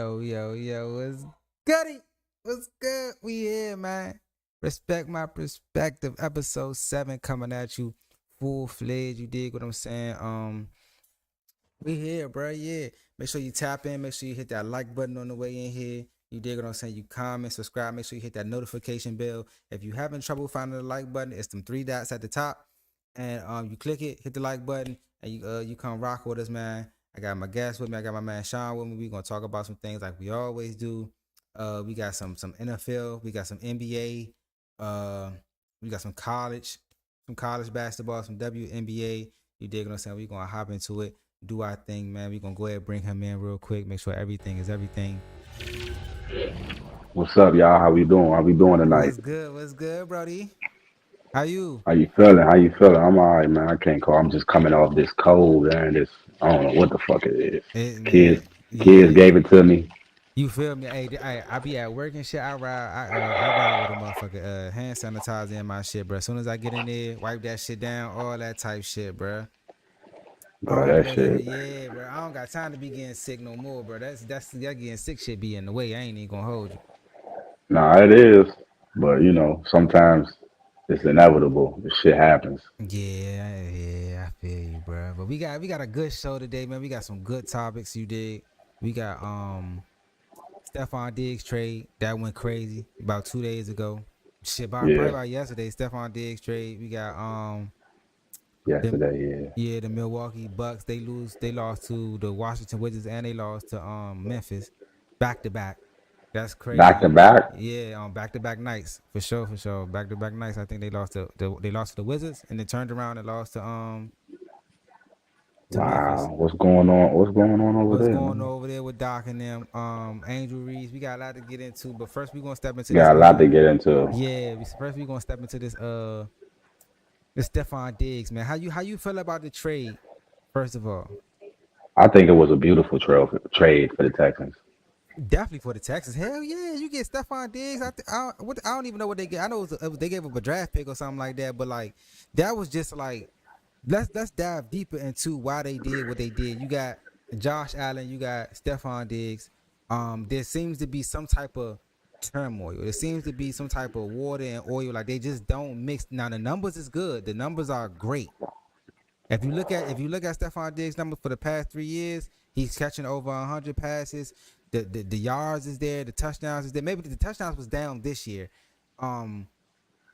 Yo, what's goody? What's good? We here, man. Respect my perspective. Episode 7 coming at you full fledged. You dig what I'm saying? We here, bro. Yeah. Make sure you tap in. Make sure you hit that like button on the way in here. You dig what I'm saying? You comment, subscribe. Make sure you hit that notification bell. If you having trouble finding the like button, it's them three dots at the top, and you click it, hit the like button, and you come rock with us, man. I got my guest with me. I got my man Sean with me. We gonna talk about some things like we always do. We got some NFL. We got some NBA. We got some college basketball, some WNBA. You dig what I'm saying? We gonna hop into it, do our thing, man. We gonna go ahead and bring him in real quick. Make sure everything is everything. What's up, y'all? How we doing? How we doing tonight? What's good? What's good, Brody? How you? How you feeling? How you feeling? I'm all right, man. I can't call. I'm just coming off this cold and this. I don't know what the fuck it is. Kids, Man, kids yeah. gave it to me. You feel me? Hey, I be at work and shit. I ride with a motherfucker hand sanitizer in my shit, bro. As soon as I get in there, wipe that shit down, all that type shit, bro. Bro, All that that, shit. yeah, bro. I don't got time to be getting sick no more, bro. That's that getting sick shit be in the way. I ain't even gonna hold you. Nah, it is. But sometimes it's inevitable. This shit happens. Yeah, I feel you, bro. But we got a good show today, man. We got some good topics. You dig? We got Stefon Diggs trade that went crazy about 2 days ago. Shit, probably Yeah, about yesterday. Stefon Diggs trade. We got the yesterday. yeah the Milwaukee Bucks. They lost to the Washington Wizards and they lost to Memphis, back to back. That's Back to crazy. back. Yeah, back to back nights for sure. Back to back nights. I think they lost to the Wizards and then turned around and lost to Memphis. Wow, what's going on? What's going on over What's there, going on man? over there with Doc and them? Angel Reese. We got a lot to get into, but first we gonna step into this. Got a lot to get into. First we gonna step into this Stefon Diggs, man. How you feel about the trade? First of all, I think it was a beautiful trade for the Texans. definitely for the Texans. Hell yeah, you get Stefon Diggs. I don't even know what they get. I know they gave up a draft pick or something like that, but like that was just like let's dive deeper into why they did what they did. You got Josh Allen, you got Stefon Diggs. There seems to be some type of turmoil. There seems to be some type of water and oil. Like they just don't mix. Now the numbers is good. The numbers are great. If you look at Stefon Diggs' numbers for the past 3 years, he's catching over 100 passes. The yards is there. The touchdowns is there. Maybe the touchdowns was down this year. Um,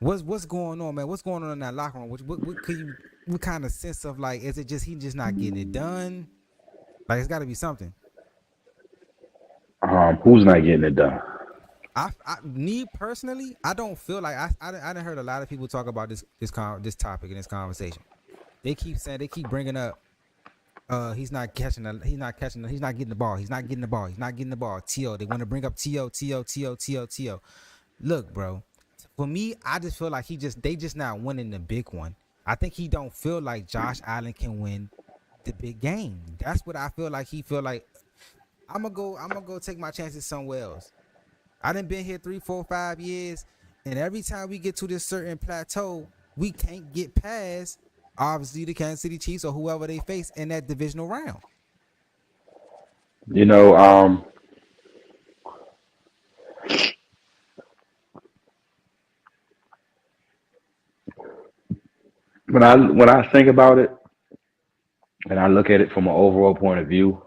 what's going on, man? What's going on in that locker room? What kind of sense of like is it just he just not getting it done? Like it's got to be something. Who's not getting it done? Me personally, I don't feel like I done heard a lot of people talk about this topic in this conversation. They keep bringing up he's not getting the ball. T.O. They want to bring up T.O. Look, bro. For me, I just feel like they just not winning the big one. I think he don't feel like Josh Allen can win the big game. That's what I feel like. He feel like I'm gonna go take my chances somewhere else. I done been here 3, 4, 5 years, and every time we get to this certain plateau, we can't get past obviously the Kansas City Chiefs or whoever they face in that divisional round. You know, um, when I think about it and I look at it from an overall point of view,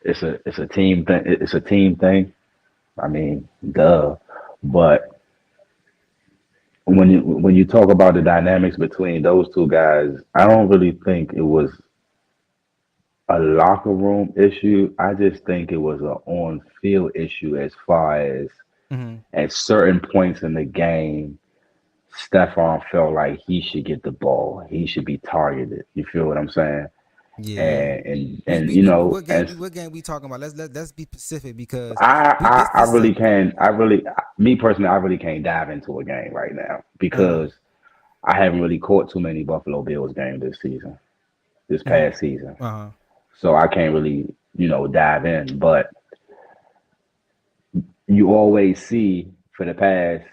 it's a team thing. It's a team thing. I mean, duh. But when you talk about the dynamics between those two guys, I don't really think it was a locker room issue. I just think it was an on field issue as far as Mm-hmm. at certain points in the game, Stephon felt like he should get the ball. He should be targeted. You feel what I'm saying? Yeah. And What game we talking about? Let's be specific because I, this I I this is really a can I really me personally I really can't dive into a game right now uh-huh, because I haven't really caught too many Buffalo Bills games this mm-hmm, past season. uh-huh. So I can't really, dive in. But you always see for the past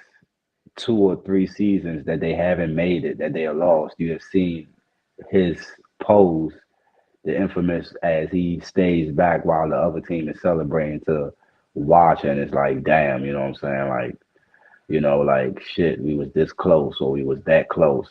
2 or 3 seasons that they haven't made it, that they are lost. You have seen his pose the infamous as he stays back while the other team is celebrating to watch, and it's like, damn, you know what I'm saying? Like, like shit, we was this close or we was that close.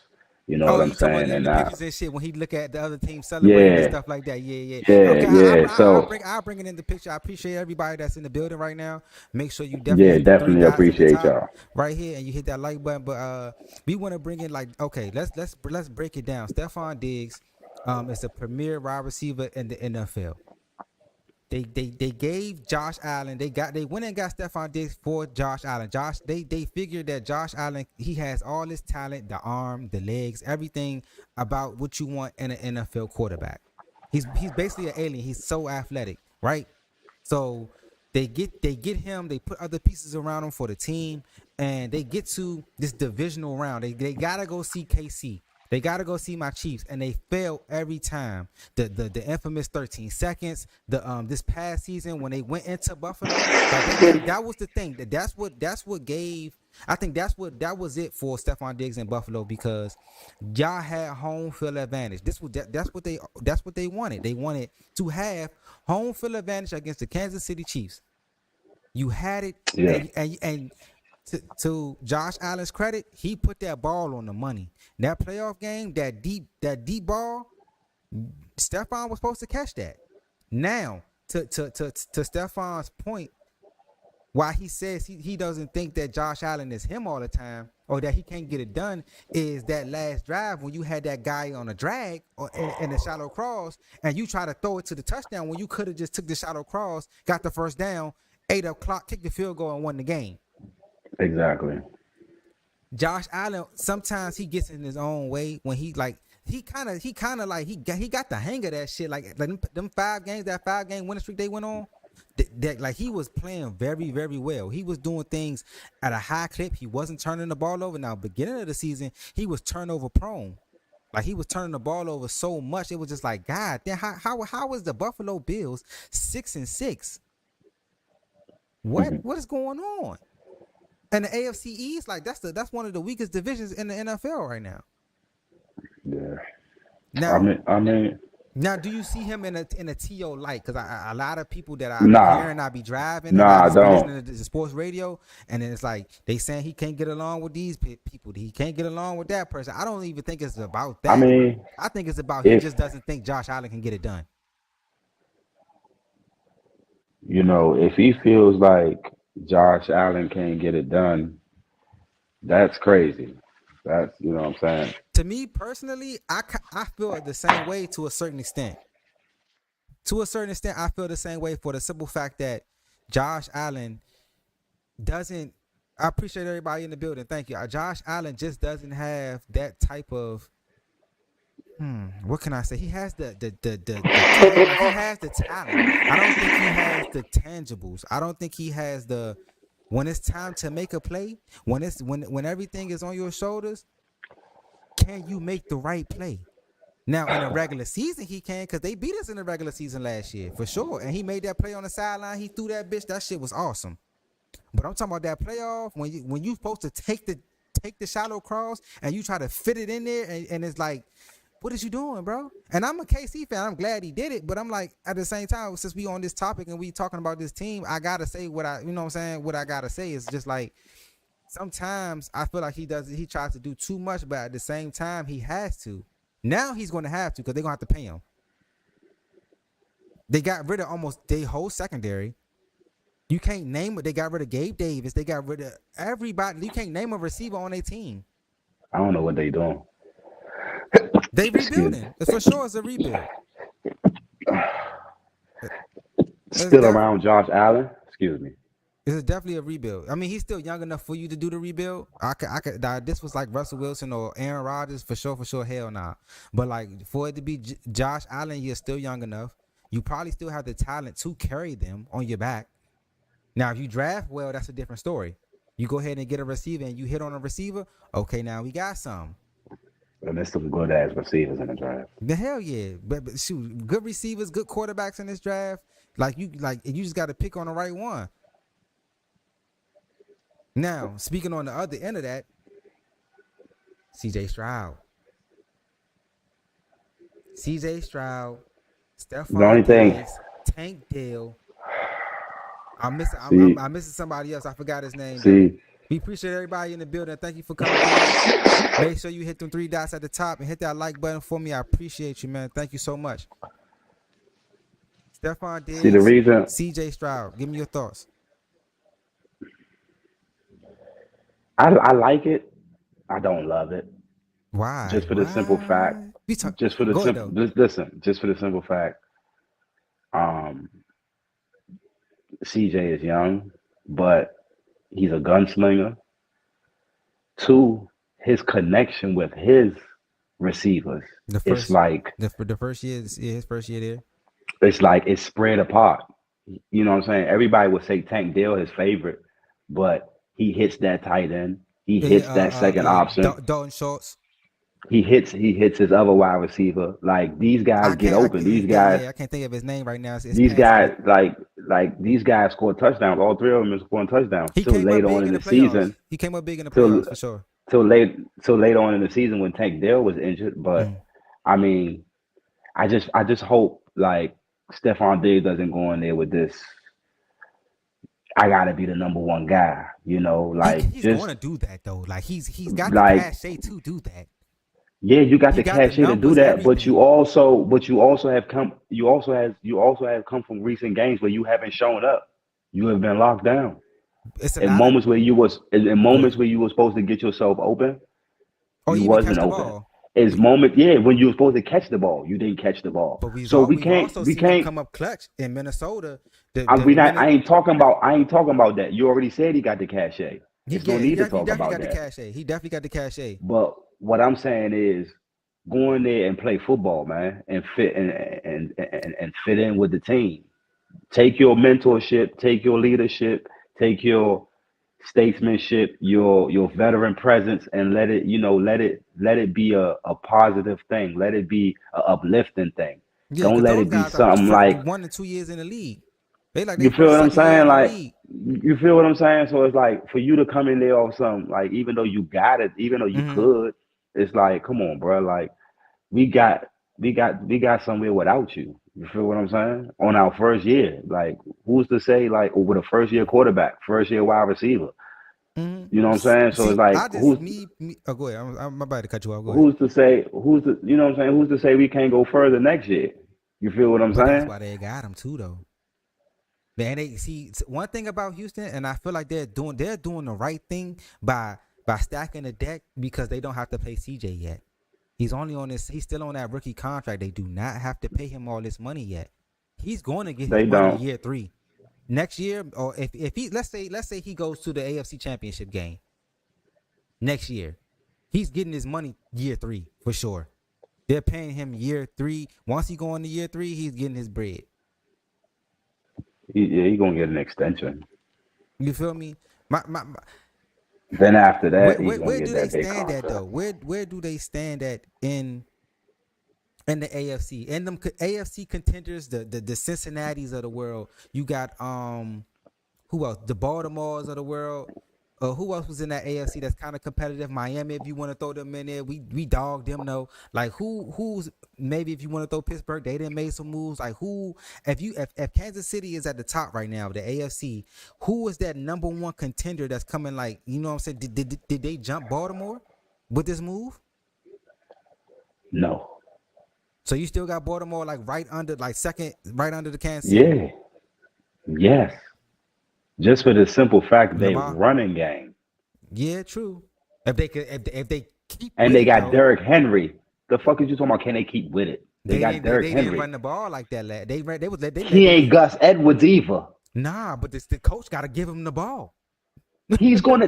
You know Oh, what I'm you talking about saying? in And the pictures and shit when he look at the other team celebrating and yeah, stuff like that. Yeah, yeah. yeah, Okay, yeah. So I'll bring it in the picture. I appreciate everybody that's in the building right now. Make sure you definitely yeah, hit the three definitely dots at the appreciate top y'all. right here and you hit that like button. But we want to bring in like okay, let's break it down. Stefon Diggs, is the premier wide receiver in the NFL. They gave Josh Allen. They went and got Stefon Diggs for Josh Allen. They figured that Josh Allen, he has all this talent, the arm, the legs, everything about what you want in an NFL quarterback. He's basically an alien. He's so athletic, right? So they get him. They put other pieces around him for the team, and they get to this divisional round. They gotta go see KC. They gotta go see my Chiefs, and they fail every time. The infamous 13 seconds. This past season when they went into Buffalo, like that was the thing. That's what gave. I think that was it for Stefon Diggs in Buffalo because y'all had home field advantage. That's what they wanted. They wanted to have home field advantage against the Kansas City Chiefs. You had it, Yeah, and to Josh Allen's credit, he put that ball on the money. That playoff game, that deep ball, Stephon was supposed to catch that. Now, to Stephon's point, why he says he doesn't think that Josh Allen is him all the time or that he can't get it done is that last drive when you had that guy on a drag or in a shallow cross and you try to throw it to the touchdown when you could have just took the shallow cross, got the first down, ate up clock, kicked the field goal and won the game. exactly. Josh Allen sometimes he gets in his own way when he kind of like he got the hang of that shit like them 5 games, that 5 game winning streak they went on, that like he was playing very very well. He was doing things at a high clip. He wasn't turning the ball over. Now beginning of the season he was turnover prone. Like he was turning the ball over so much it was just like God damn, how is the Buffalo Bills 6-6? Hmm. What is going on? And the AFC East, like that's one of the weakest divisions in the NFL right now. Yeah. I Now, mean, I mean, now, do you see him in a TO light? Because a lot of people that I be nah, hearing, I be driving, and I nah, I just be don't. listening to the sports radio, and then it's like they saying he can't get along with these people, he can't get along with that person. I don't even think it's about I that. mean, I think it's about he if just doesn't think Josh Allen can get it done. if he feels like Josh Allen can't get it done, that's crazy. That's what I'm saying. To me personally, I feel the same way to a certain extent. To a certain extent, I feel the same way for the simple fact that Josh Allen doesn't. I appreciate everybody in the building. Thank you. Josh Allen just doesn't have that type of. What can I say? He has like he has the talent. I don't think he has the tangibles. I don't think he has the. When it's time to make a play, when everything is on your shoulders, can you make the right play? Now in a regular season he can because they beat us in the regular season last year for sure, and he made that play on the sideline. He threw that bitch. That shit was awesome. But I'm talking about that playoff when you supposed to take the shallow cross and you try to fit it in there and it's like, what is you doing, bro? And I'm a KC fan. I'm glad he did it, but I'm like at the same time since we on this topic and we talking about this team, I gotta say what I you know what I'm saying. What I gotta say is just like sometimes I feel like he tries to do too much, but at the same time he has to. Now he's going to have to because they're going to have to pay him. They got rid of almost their whole secondary. You can't name it. They got rid of Gabe Davis. They got rid of everybody. You can't name a receiver on their team. I don't know what they doing. They Excuse me. rebuilding. For sure it's a rebuild. It's, Still def- around Josh Allen. Excuse me. it's definitely a rebuild. I mean, he's still young enough for you to do the rebuild. This was like Russell Wilson or Aaron Rodgers for sure. Hell nah. But like for it to be Josh Allen, you're still young enough. You probably still have the talent to carry them on your back. Now, if you draft well, that's a different story. You go ahead and get a receiver and you hit on a receiver. Okay, now we got some. And there's some good ass receivers in the draft. The hell yeah, but shoot, good receivers, good quarterbacks in this draft. You just got to pick on the right one. Now, speaking on the other end of that, CJ Stroud. CJ Stroud The only Stefon thing, Diggs, Tank Dell. I'm missing. see, I'm missing somebody else. I forgot his name though. see, We appreciate everybody in the building. Thank you for coming through. Make sure you hit them 3 dots at the top and hit that like button for me. I appreciate you, man. Thank you so much. Stefon see the Diggs, reason CJ Stroud. Give me your thoughts. I like it. I don't love it. Why? Just for the simple fact, Why? We talk. just for the Go ahead simple, though. listen, just for the simple fact, um, CJ is young, but he's a gunslinger. Two, his connection with his receivers, The it's first, like the first year, his first year there. it's spread apart. You know what I'm saying? Everybody would say Tank Dell his favorite, but he hits that tight end. He Yeah, hits that second option. Dalton Schultz. He hits his other wide receiver. Like these guys get open. These guys I can't think of his name right now. It's these passing me. guys like these guys score touchdowns. All three of them are scoring touchdowns He till came up later on big in in the the playoffs. season. He came up big in the Till playoffs for sure. till later on in the season when Tank Dell was injured. But Mm. I mean, I just hope like Stefon Diggs doesn't go in there with this. I gotta be the number one guy. Like He's going just to do that though. Like he's got the like cachet to do that. yeah, you got He the got the cachet to do numbers, that, but everything. you also have come from recent games where you haven't shown up. You have been locked down. It's a In lot of. moments where you was in Go ahead. moments where you were supposed to get yourself open, Or you even catch wasn't the open. ball. It's We, moment, yeah, when you were supposed to catch the ball, you didn't catch the ball. but So we we've can't also we seen him can't come up clutch in Minnesota. we The not minute I ain't talking about that. You already said he got the cachet. It's no need to he talk definitely about got the that. cachet. He definitely got the cachet. But what I'm saying is go in there and play football, man, and fit in with the team. Take your mentorship, take your leadership, take your statesmanship, your veteran presence, and let it be a positive thing. Let it be a uplifting thing. Yeah, Don't because let those it be guys are something like 1 and 2 years in the league. They like their you feel first what I'm second year saying? in the Like league. you feel what I'm saying? So it's like for you to come in there or something, like even though you got it, even though you Mm-hmm. could, it's like, come on, bro. Like we got we got somewhere without you. You feel what I'm saying? On our first year. Like who's to say like with a first year quarterback, first year wide receiver? You know Mm-hmm. what I'm saying? So See, it's like I just me. Oh, go ahead. I'm about to cut you off. Go ahead. who's to say you know what I'm saying? Who's to say we can't go further next year? You feel what I'm But that's saying? why they got him too, though. Man, they see one thing about Houston, and I feel like they're doing the right thing by stacking the deck because they don't have to pay CJ yet. He's only on this. He's still on that rookie contract. They do not have to pay him all this money yet. He's going to get his They money don't. year 3 next year, or if he let's say he goes to the AFC Championship game next year, he's getting his money year 3 for sure. They're paying him year 3. Once he go into year 3, he's getting his bread. Yeah, he gonna get an extension. You feel me? My Then after that, he's gonna where get do they that big stand at though? contract. Where do they stand at in the AFC and them AFC contenders, the Cincinnati's of the world? You got who else? The Baltimores of the world. Who else was in that AFC that's kind of competitive? Miami, if you want to throw them in there, we dogged them though. Like who's maybe if you want to throw Pittsburgh, they didn't make some moves. Like who if Kansas City is at the top right now, the AFC, who is that number one contender that's coming? Like you know what I'm saying? Did they jump Baltimore with this move? No. So you still got Baltimore like right under like second, right under the Kansas City. Yeah. Yes. Just for the simple fact they Lamar. running game. Yeah, true. If they could, if they keep And with they it got though. Derrick Henry. The fuck is you talking about? Can they keep with it? They got Derrick They didn't run Henry. the ball like that. They He ain't Gus Edwards either. Nah, but the coach got to give him the ball.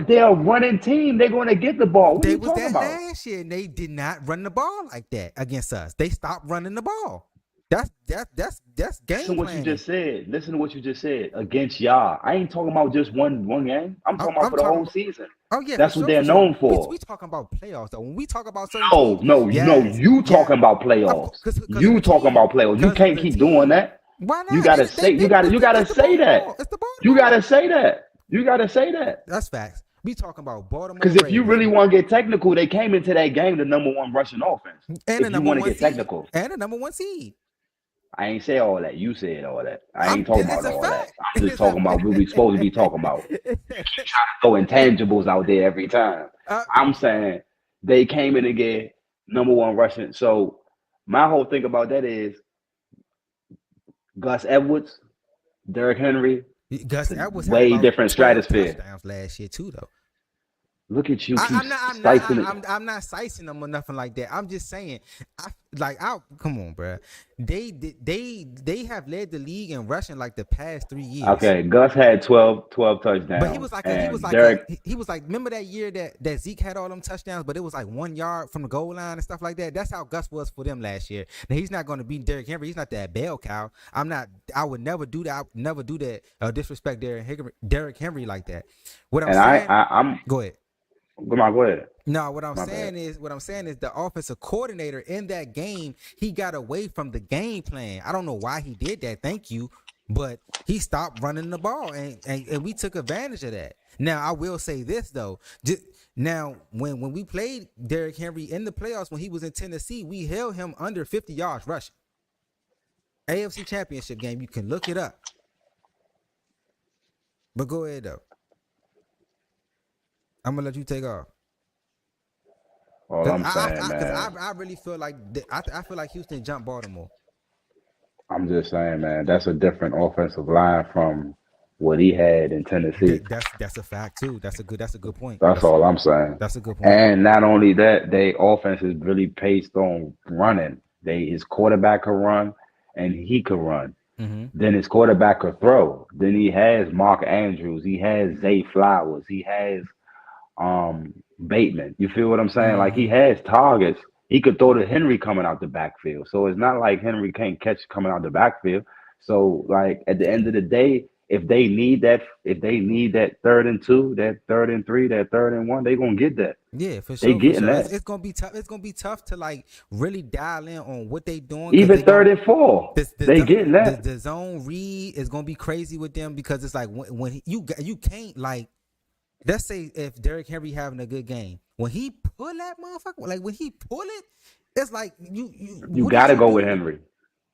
They're a running team. They're gonna get the ball. What are They you was talking that about? last year, and they did not run the ball like that against us. They stopped running the ball. That's Listen game what you planning. just said. Listen to what you just said. Against y'all. I ain't talking about just one game. I'm talking about I'm for the talking whole about. season. Oh yeah, That's what they're for sure. known for. We talking about playoffs though. When we talk about certain No, teams, no, no. yes, You yeah, talking about of course, playoffs. because of You the talking team, about playoffs. You because of can't the keep doing team. that. Why You not? gotta say you gotta It's the say Baltimore. that. It's the You Baltimore. gotta say that. You gotta say that. That's facts. We talking about Baltimore Because if you Ravens really want to get technical, they came into that game the number one rushing offense. and the If you number want to one get seed technical. and the number one seed. I ain't say all that. You said all that. I ain't talking It's about a all that. fact. I'm just It's a talking about what we supposed to be talking about. Throw intangibles out there every time. uh, I'm saying they came in again, number one rushing. So my whole thing about that is Gus Edwards, Derrick Henry, it's Gus a Edwards had way about different 12 stratosphere. touchdowns last year too, though. Look at you, keep I'm not. I'm not. slicing it. I'm not sicing them or nothing like that. I'm just saying. I come on, bro. They have led the league in rushing like the past 3 years. Okay, Gus had 12 But he touchdowns, was like and Derrick. he was like, remember that year that Zeke had all them touchdowns, but it was like 1 yard from the goal line and stuff like that. That's how Gus was for them last year. Now he's not going to beat Derrick Henry. He's not that bell cow. I'm not. I would never do that. I would never do that. Disrespect Derrick Henry like that. What I'm And saying. I'm. Go ahead. Go ahead. No, what I'm My saying bad. is the offensive coordinator in that game, he got away from the game plan. I don't know why he did that. Thank you. But he stopped running the ball and we took advantage of that. Now, I will say this though. Now, when we played Derrick Henry in the playoffs when he was in Tennessee, we held him under 50 yards rushing. AFC Championship game, you can look it up. But go ahead though. I'm gonna let you take off. All I'm saying, Because man. I really feel like I feel like Houston jumped Baltimore. I'm just saying, man. That's a different offensive line from what he had in Tennessee. That's a fact too. That's a good point. That's all I'm saying. That's a good point. And not only that, they offense is really based on running. His quarterback can run, and he could run. Mm-hmm. Then his quarterback could throw. Then he has Mark Andrews. He has Zay Flowers. He has Bateman. You feel what I'm saying? Like he Mm-hmm. has targets. He could throw to Henry coming out the backfield. So it's not like Henry can't catch coming out the backfield. So like at the end of the day, if they need that 3rd and 2, that 3rd and 3, that 3rd and 1, they gonna get that. Yeah, for They sure, for getting sure. that. It's gonna be tough. It's gonna be tough to like really dial in on what they doing because Even they third gonna and 4, they getting that. the zone read is gonna be crazy with them because it's like when you can't like. Let's say if Derrick Henry having a good game, when he pull that motherfucker, like when he pull it, it's like you. You What did gotta you go with do? Henry.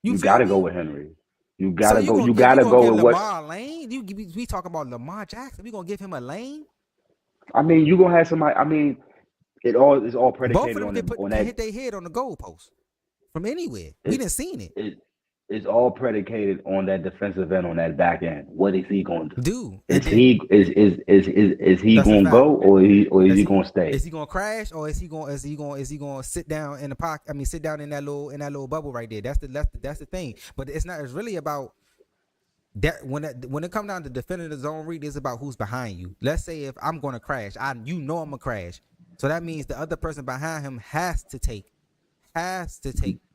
You You feel gotta go me? with Henry. You So gotta go. You gotta gonna go give with what's. Lamar a lane? We talking about Lamar Jackson? We gonna give him a lane? I mean, you gonna have somebody. I mean, it all is all Both of predicated them on the on can that. hit their head on the goalpost from anywhere. We It, didn't seen it, it it's all predicated on that defensive end on that back end. What is he going to do? dude. And Is then he is he that's a going to fact. go or is he going to stay? Is he gonna crash or is he gonna sit down in the pocket? I mean, sit down in that little bubble right there. That's the thing. But it's not. It's really about that when it comes down to defending the zone read, it's about who's behind you. Let's say if I'm gonna crash, I'm gonna crash. So that means the other person behind him has to take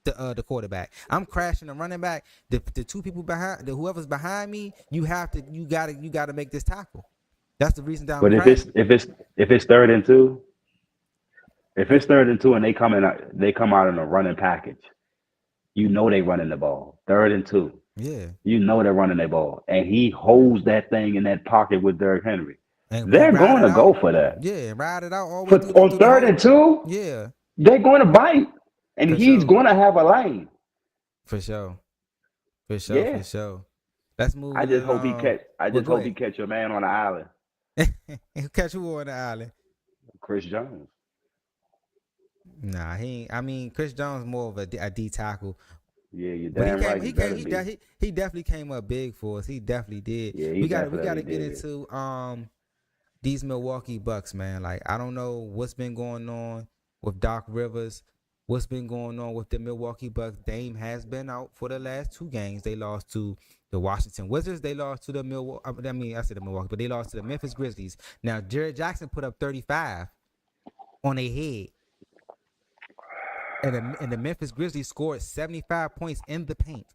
the quarterback. I'm crashing the running back. The two people behind whoever's behind me, you gotta make this tackle. That's the reason that I'm But crashing. if it's 3rd and 2, if it's 3rd and 2 and they come out in a running package, you know they running the ball. 3rd and 2. Yeah. You know they're running their ball. And he holds that thing in that pocket with Derrick Henry. And They're ride going it to go out. for that. Yeah, and ride it out all the way For through on through the 3rd and whole. 2, Yeah, they're going to bite. And for he's sure. going to have a lane. For sure. For sure. Yeah. For sure. Let's move I on. just hope he catch. I Well, just go hope he ahead. catch your man on the island, Catch who on the island? Chris Jones. Nah, he ain't. I mean, Chris Jones more of a D tackle, Yeah, you're but he damn came. right. He You came. better be. He definitely came up big for us. He definitely did. Yeah, he We gotta definitely get did. into these Milwaukee Bucks, man. Like I don't know what's been going on with Doc Rivers. What's been going on with the Milwaukee Bucks? Dame has been out for the last 2 games. They lost to the Washington Wizards. They lost to the Milwaukee. I mean, I said the Milwaukee, but they lost to the Memphis Grizzlies. Now, Jared Jackson put up 35 on their head, and the Memphis Grizzlies scored 75 points in the paint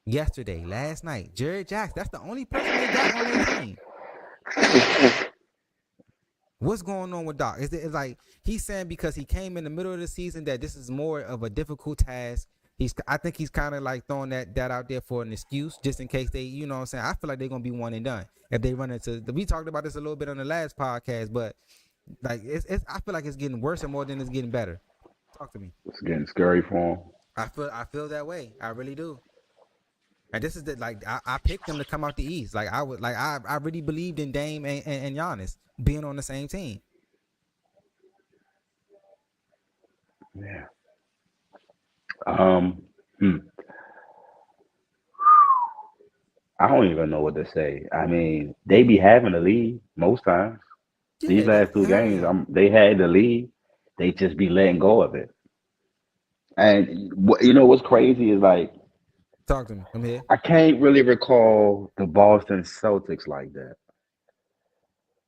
last night. Jared Jackson, that's the only person they got on their team. What's going on with Doc? It's like he's saying because he came in the middle of the season that this is more of a difficult task. I think he's kind of like throwing that out there for an excuse, just in case they, you know what I'm saying. I feel like they're gonna be one and done if they run into. We talked about this a little bit on the last podcast, but like it's I feel like it's getting worse and more than it's getting better. Talk to me. It's getting scary for him. I feel that way. I really do. And this is the like I picked them to come out the East. Like I would like I really believed in Dame and Giannis being on the same team. Yeah. Um, hmm, I don't even know what to say. I mean, they be having the lead most times. These Yeah, last two hell games, yeah. they had the lead. They just be letting go of it. And you know what's crazy is like Talk to me. I'm here. I can't really recall the Boston Celtics like that.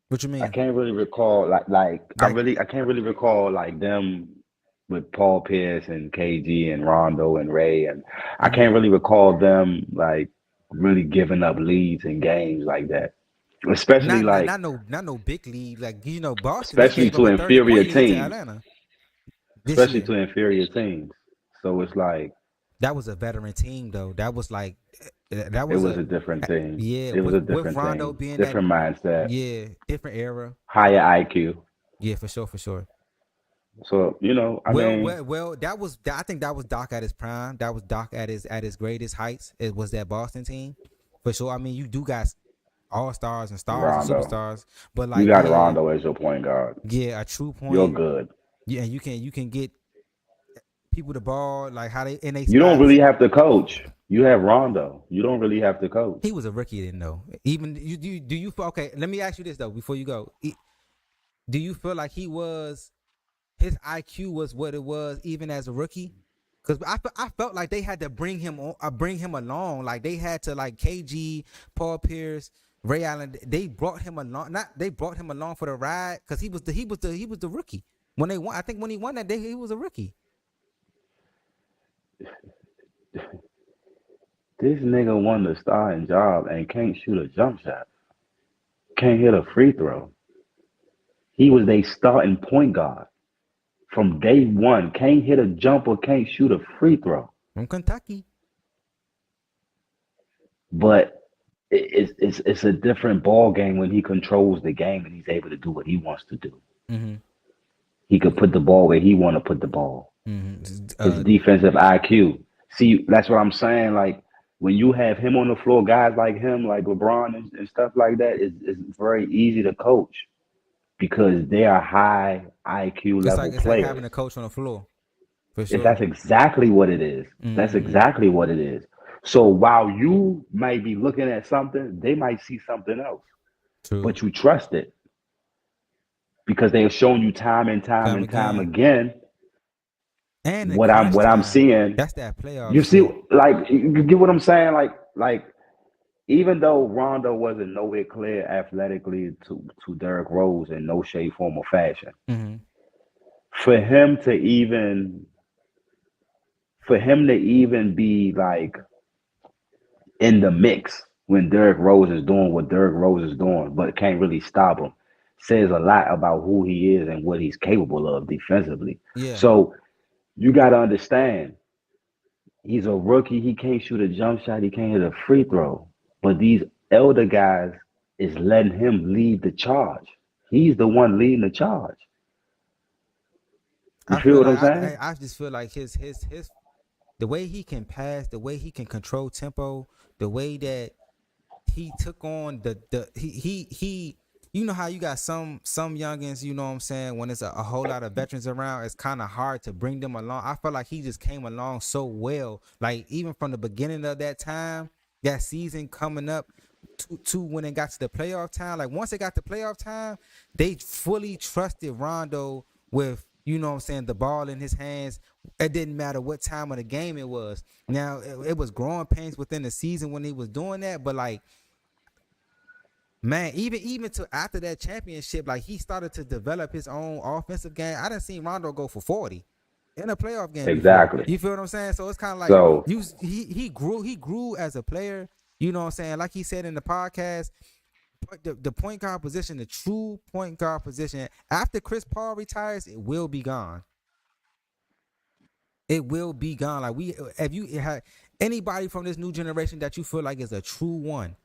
What you I mean? can't really recall Like I can't really recall like them with Paul Pierce and KG and Rondo and Ray, and I mm-hmm. can't really recall them like really giving up leads in games like that. Especially like Not no big lead. Like Boston, they especially gave up to a 30 inferior point lead to teams. Atlanta this Especially year. to inferior teams. So it's like That was a veteran team though. That was like that it was was a a different team. yeah It was with a with different Rondo team, being that different mindset, yeah different era. higher IQ. Yeah, for sure. So, I Well, mean, well, well. I think that was Doc at his prime. That was Doc at his greatest heights. It was that Boston team, for sure. I mean, you do got all stars and stars and Rondo. superstars, but You like, got yeah, Rondo as your point guard. yeah, a true You're point. good. Yeah, and you can get people the ball like how they in they You don't spots. really have to coach. You have Rondo. You don't really have to coach. He was a rookie then though. Even you do you feel okay? Let me ask you this though before you go. Do you feel like his IQ was what it was even as a rookie? Because I felt like they had to bring him along. Like they had to like KG, Paul Pierce, Ray Allen. They brought him along. Not they brought him along for the ride because he was the rookie when they won. I think when he won that day, he was a rookie. This nigga won the starting job and can't shoot a jump shot. Can't hit a free throw. He was a starting point guard from day one. Can't hit a jumper, can't shoot a free throw. From Kentucky. But it's a different ball game when he controls the game and he's able to do what he wants to do. Mm-hmm. He could put the ball where he want to put the ball. Mm-hmm. His defensive IQ. See, that's what I'm saying. Like when you have him on the floor, guys like him, like LeBron and stuff like that, it's very easy to coach because they are high IQ level It's like having players. a coach on the floor for That's sure. exactly what it is. That's Mm-hmm. exactly what it is. So while you might be looking at something, they might see something else, True. but you trust it because they have shown you time and time Time and time again. again And in what crunch I'm time. seeing. That's that playoff You see, shit. like you get what I'm saying? Like even though Rondo wasn't nowhere clear athletically to Derrick Rose in no shape, form, or fashion, Mm-hmm. for him to even be like in the mix when Derrick Rose is doing what Derrick Rose is doing, but can't really stop him, says a lot about who he is and what he's capable of defensively. Yeah. So you got to understand, he's a rookie. He can't shoot a jump shot. He can't hit a free throw. But these elder guys is letting him lead the charge. He's the one leading the charge. You I feel feel what I'm like saying? I just feel like his the way he can pass, the way he can control tempo, the way that he took on the he you know how you got some youngins, you know what I'm saying, when it's a whole lot of veterans around, it's kind of hard to bring them along. I felt like he just came along so well, like even from the beginning of that time, that season coming up to when it got to the playoff time. Like once it got to playoff time, they fully trusted Rondo with, you know what I'm saying, the ball in his hands. It didn't matter what time of the game it was. Now it was growing pains within the season when he was doing that, but like, man, even to after that championship, like he started to develop his own offensive game. I didn't see Rondo go for 40 in a playoff game before. Exactly. You feel what I'm saying? So it's kind of like So he grew as a player. You know what I'm saying? Like he said in the podcast, the point guard position, the true point guard position, after Chris Paul retires, it will be gone. It will be gone. Like if you have anybody from this new generation that you feel like is a true one.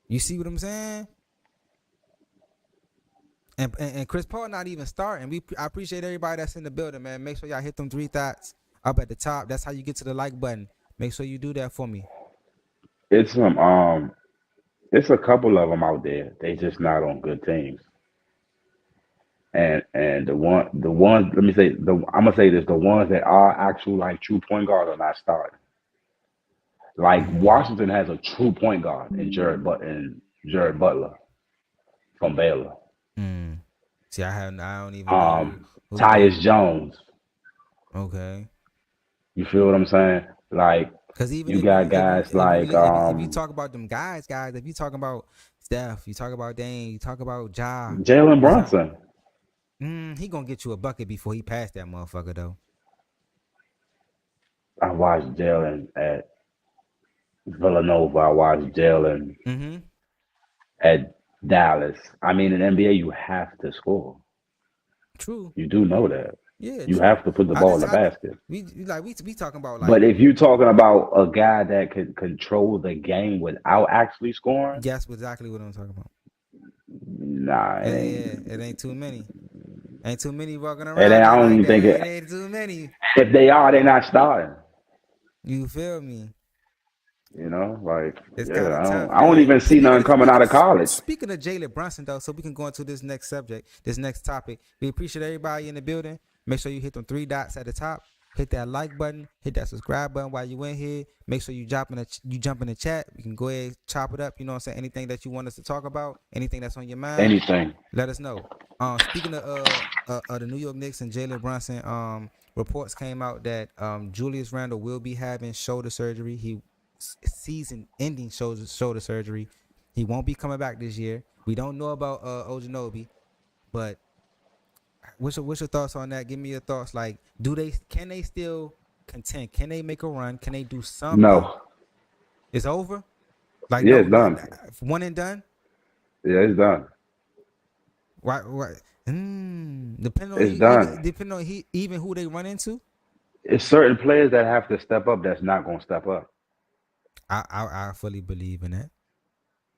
You see what I'm saying? And Chris Paul not even starting. I appreciate everybody that's in the building, man. Make sure y'all hit them 3 dots up at the top. That's how you get to the like button. Make sure you do that for me. It's some. It's a couple of them out there. They just not on good teams. And the ones let me say I'm gonna say this, the ones that are actual like true point guard are not starting. Like Washington has a true point guard in Jared Butler from Baylor. Mm. See, I don't even know Um, who Tyus playing. Jones. Okay. You feel what I'm saying? Like Because even you got guys like if you talk about them guys, if you talking about Steph, you talk about Dane, you talk about Ja, Jalen you talk, Brunson. he gonna get you a bucket before he passed that motherfucker though. I watched Jalen at Villanova. I watched Jalen Mm-hmm. at Dallas. I mean, in NBA, you have to score. True. You do know that. Yeah, You true. have to put the ball in the basket. We talking about But like if you're talking about a guy that could control the game without actually scoring, guess exactly what I'm talking about. nah, it ain't. It ain't too many. Ain't too many walking It around ain't. I there don't like even that. think It it. ain't too many. If they are, they're not starting. You feel me? You know, like It's kind yeah, of tough, I don't man. even see nothing coming out of college. Speaking of Jalen Brunson, though, so we can go into this next subject, this next topic. We appreciate everybody in the building. Make sure you hit them 3 dots at the top. Hit that like button. Hit that subscribe button while you in here. Make sure you jump in the chat. We can go ahead, chop it up. You know what I'm saying? Anything that you want us to talk about, anything that's on your mind, Anything. let us know. Speaking of the New York Knicks and Jalen Brunson, reports came out that Julius Randle will be having shoulder surgery. Season-ending shoulder surgery. He won't be coming back this year. We don't know about Ojanobi, but what's your thoughts on that? Give me your thoughts. Like, can they still contend? Can they make a run? Can they do something? No. It's over. Like Yeah, no, it's done. one and done. Yeah, it's done. Why? Depending It's done. on even who they run into. It's certain players that have to step up that's not gonna step up. I fully believe in that.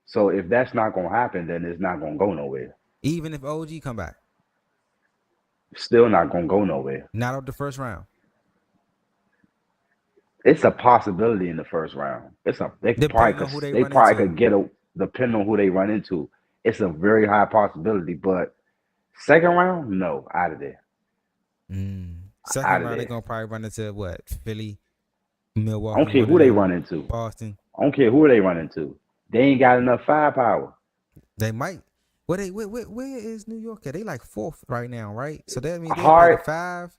So if that's not gonna happen, then it's not gonna go nowhere. Even if OG come back, Still not gonna go nowhere. not out the first round. It's a possibility in the first round. Depending on who they They run probably into. could get a depending on who they run into. It's a very high possibility, but second round, no, out of there. Second Out of round, they're there. gonna probably run into what? Philly, I don't Milwaukee, care one who of they them, run into. Boston. I don't care who they run into. They ain't got enough firepower. They might. Where is New York at? They like 4th right now, right? So that means they play the Hart 5.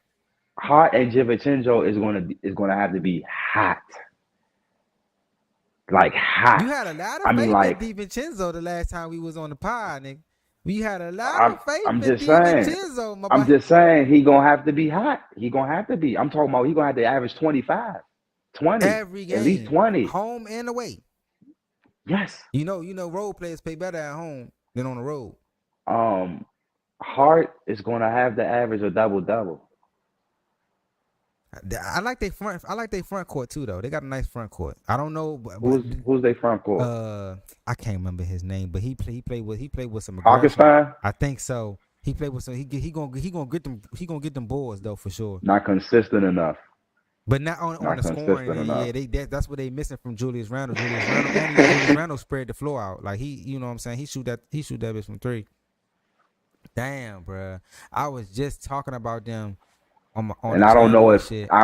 Hart and Jivincenzo is gonna have to be hot. Like hot. You had a lot I of mean faith in like DiVincenzo the last time we was on the pod, nigga. We had a lot I'm of faith I'm in just saying. DiVincenzo, my I'm boy. just saying he gonna have to be hot. He gonna have to be. I'm talking about he gonna have to average 25, 20, Every at least game, 20. home and away. Yes. You know, road players pay better at home than on the road. Um, Hart is gonna have the average of double double. I like their front. I like their front court too, though. They got a nice front court. I don't know, Who's their front court? I can't remember his name, but he played with some aggression. Harkenstein? I think so. He played with some. He gonna get them boards though for sure. Not consistent enough. But not on Not the scoring. consistent enough. Yeah, that's what they missing from Julius Randle. Julius Randle spread the floor out. Like you know what I'm saying. He shoot that bitch from 3. Damn, bro. I was just talking about them on And the I don't know channel and if shit. I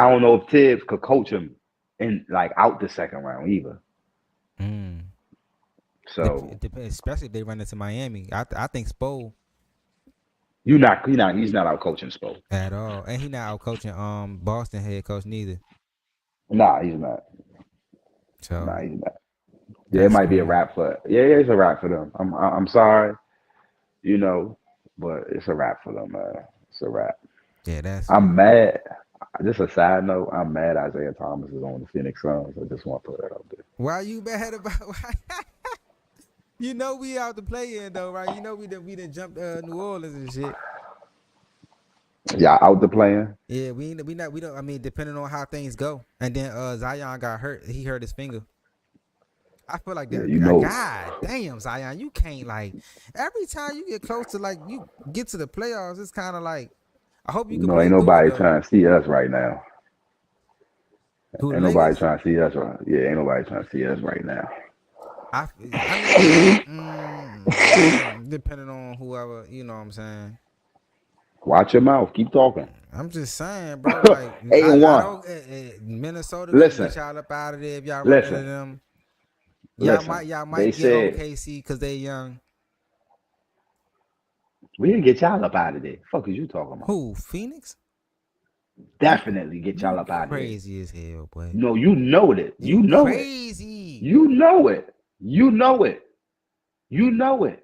don't know if Tibbs could coach him in like out the second round either. So Especially if they run into Miami. I think Spo he's not out coaching Spo. at all, and he not out coaching Boston head coach neither. Nah, he's not. So Nah, he's not. Yeah, it might be a wrap for. Yeah, it's a wrap for them. I'm sorry, you know, but it's a wrap for them, man. It's a wrap. Yeah, I'm mad. Just a side note, I'm mad Isaiah Thomas is on the Phoenix Suns. I just want to put that out there. Why you mad about? You know we out to play in though, right? You know we done jumped New Orleans and shit. Yeah, out the playing. Yeah, we don't. I mean, depending on how things go, and then Zion got hurt. He hurt his finger. I feel like Yeah, that. you know. God damn, Zion, you can't like every time you get close to like you get to the playoffs. It's kind of like I hope you You can know, play ain't through it nobody though. trying to see us right now. Who the Ain't nobody Lakers? trying to see us right. Yeah, ain't nobody trying to see us right now. I mean, depending on whoever, you know what I'm saying. Watch your mouth. Keep talking. I'm just saying, bro. Like, 8-1. I don't. Minnesota gonna Listen, get y'all up out of there if y'all run into listen, them. listen. Y'all They might get said OKC because they young. we didn't get y'all up out of there. Fuck is you talking about? Who? Phoenix? Definitely get y'all You up out of there. crazy as hell, boy. No, you know it. You You know it. crazy. You know it. You know it. You know it.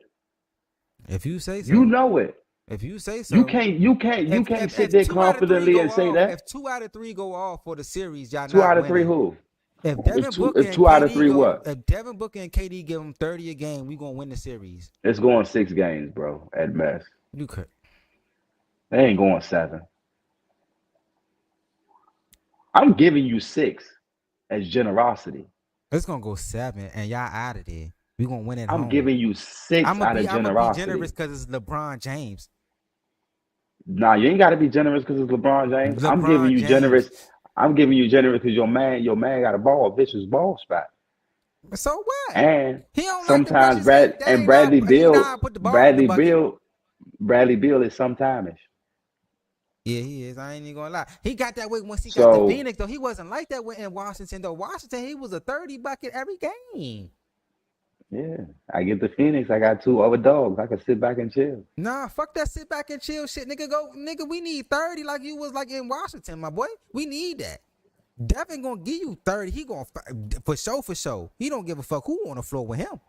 If you say You so. know it. If you say You so. can't. You can't. You can't sit If there 2 out of 3 confidently go and say off, that. if 2 out of 3 go off for the series, y'all Two not out of three. winning. Who? If Devin Booker It's and 2 out of 3. KD go, What? if Devin Booker and KD give them 30 a game, we gonna win the series. It's going 6 games, bro. At best, You could. they ain't going 7. I'm giving you 6 as generosity. It's gonna go 7, and y'all out of there. We gonna win at I'm home. giving you 6 out of I'm gonna be generous generosity. because it's LeBron James. Nah, you ain't got to be generous because it's LeBron James. I'm giving LeBron you James. generous. I'm giving you generous because your man got a vicious ball spot. So what? And He don't like to brush sometimes his hair. That ain't not. Bradley He Beal, not put the ball in the bucket. Bradley Beal is sometimish. Yeah, he is. I ain't even gonna lie. He got that way once he got to So Phoenix, though. He wasn't like that in Washington, though. Washington, he was a 30 bucket every game. yeah, I get the Phoenix. I got 2 other dogs. I can sit back and chill. Nah, fuck that sit back and chill shit. Nigga, we need 30 like you was like in Washington, my boy. We need that. Devin gonna give you 30. He gonna for sure. He don't give a fuck who on the floor with him.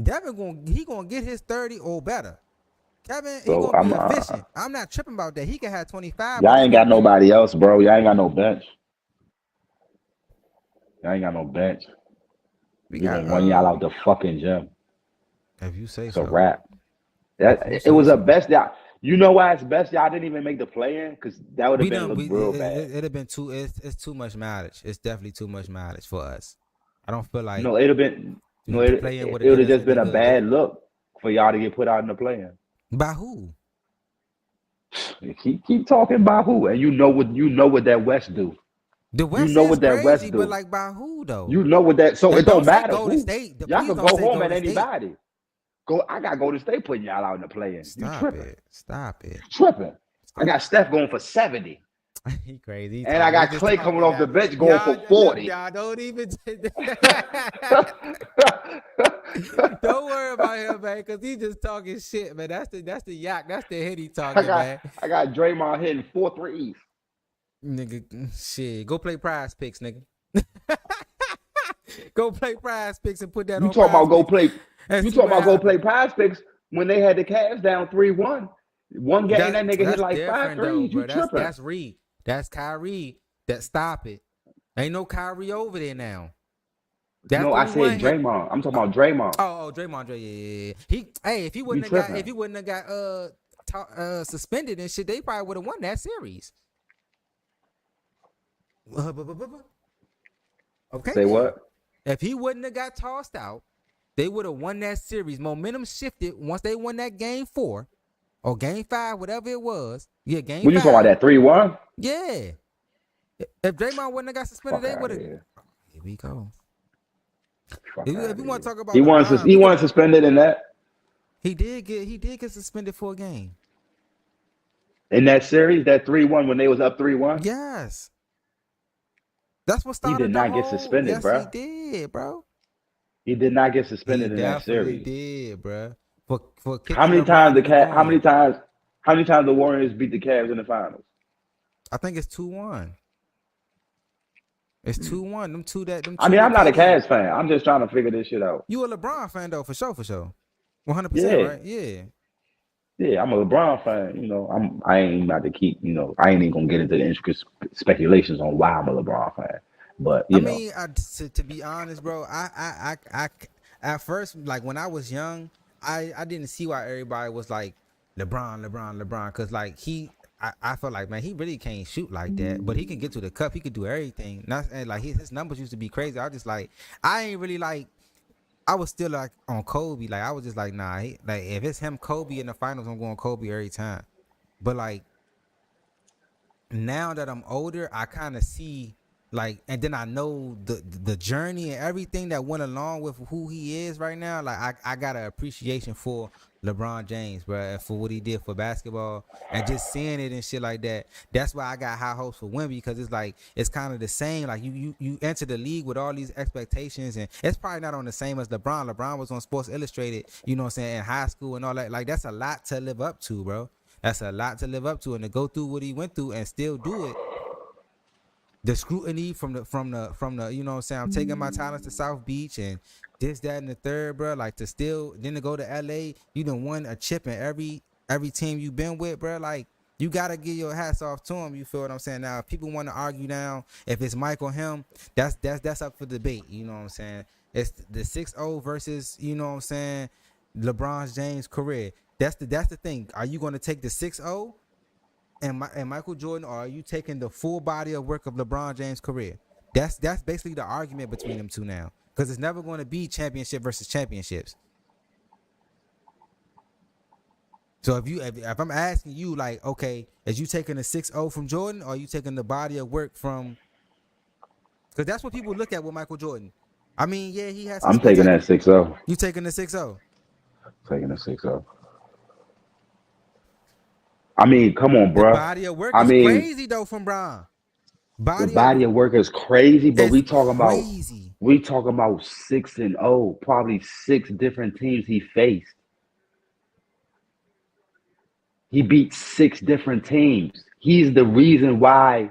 Devin gonna get his 30 or better. Kevin, he So gonna be efficient. I'm not tripping about that. He can have 25, but y'all he ain't gonna got be nobody else, bro. Y'all ain't got no bench. Y'all ain't got no bench. we We got gonna run y'all out the fucking gym. if you say It's a so. wrap. If you It say was a so. best. Y'all, you know why it's best? Y'all didn't even make the play in because that would have We been done look we real bad. it'd have been too it's too much mileage. It's definitely too much mileage for us. I don't feel like No, it'd have been. No, the play-in would it have would did have us just been any a good. bad look for y'all to get put out in the play-in. By who? Keep talking about who, and you know what that West do. The You West know is what that crazy, West but do. like by who though? You know what that. So And it don't don't say matter Golden who. State. Y'all Please can don't go say home at Golden State. anybody. Go. I got Golden State putting y'all out in the play-in. You Stop tripping? it. Stop it. Tripping. I Stop got Steph going for 70, He crazy. and I He got just Clay coming talking off now. the bench going Y'all for look, 40. y'all don't even don't worry about him, man, because he just talking shit, man. That's the yak. That's the head he talking, man. I got Draymond hitting 4 threes. Nigga, shit. Go play prize picks, nigga. Go play prize picks and put that You on talk about prize go picks play. and You see talk what about go happens. play Prize Picks when they had the Cavs down 3-1. One game that nigga hit That's like 5 different though, threes. You bro. tripping? That's Reed. That's Kyrie. That stop it. Ain't no Kyrie over there now. That's No, the I only said one. Draymond. I'm talking about Draymond. Draymond, yeah. If he You wouldn't tripping? have got suspended and shit, they probably would have won that series. Okay, Say then. what? If he wouldn't have got tossed out, they would have won that series. Momentum shifted once they won that game 4 or game 5, whatever it was. Yeah, game When you talking about 5. that 3-1? Yeah. If Draymond wouldn't have got suspended, Fuck they out would of have. here. Here we go. Fuck out If of you want to here. talk about He LeBron, wasn't suspended in he did get suspended for a game. that series, that 3-1 when they was up 3-1. Yes. That's what He did started the not get whole. suspended, Yes, he bro. did, bro. He did not get He suspended in that definitely series. did, bro. For How kicking many times LeBron in the groin. How many times the Warriors beat the Cavs in the finals? I think it's 2-1. It's 2-1. Them I two mean, with I'm not a KD. Cavs fan. I'm just trying to figure this shit out. You a LeBron fan though, for sure. 100%, Yeah, right? Yeah. yeah. I'm a LeBron fan. I ain't about to keep. I ain't even gonna get into the intricate speculations on why I'm a LeBron fan. But I mean, to be honest, bro, I at first, like when I was young, I didn't see why everybody was like LeBron, because like I felt like, man, he really can't shoot like that, but he can get to the cup, he could do everything. Not and like his numbers used to be crazy. I just like I ain't really like I was still like on Kobe. Like I was just like, nah. Like if it's him, Kobe in the finals, I'm going Kobe every time. But like now that I'm older, I kind of see like, and then I know the journey and everything that went along with who he is right now. Like I got an appreciation for LeBron James, bro, and for what he did for basketball and just seeing it and shit like that. That's why I got high hopes for Wemby, because it's like it's kind of the same. Like you enter the league with all these expectations, and it's probably not on the same as LeBron. LeBron was on Sports Illustrated, you know what I'm saying, in high school and all that. Like that's a lot to live up to, bro. That's a lot to live up to, and to go through what he went through and still do it. The scrutiny from the you know what I'm saying, I'm taking my talents to South Beach and this, that, and the third, bro. Like to still then to go to LA, you done won a chip in every team you been with, bro. Like you gotta give your hats off to him. You feel what I'm saying? Now, if people want to argue now if it's Mike or him, that's up for debate. You know what I'm saying? It's the 6-0 versus, you know what I'm saying, LeBron James' career. That's the thing. Are you going to take the 6-0 and Michael Jordan, or are you taking the full body of work of LeBron James' career? That's basically the argument between them two now, because it's never going to be championship versus championships. So if I'm asking you, like, okay, is you taking the 6-0 from Jordan, or are you taking the body of work from? Because that's what people look at with Michael Jordan. I mean, yeah, he has some I'm taking that spectacular. 6-0. You taking the 6-0? Taking the 6-0. I mean, come on, The bruh. body of work I is mean, crazy though from Bron. the Body of body work of work is crazy, but is we talking about crazy. 6-0, probably 6 different teams he faced. He beat 6 different teams. He's the reason why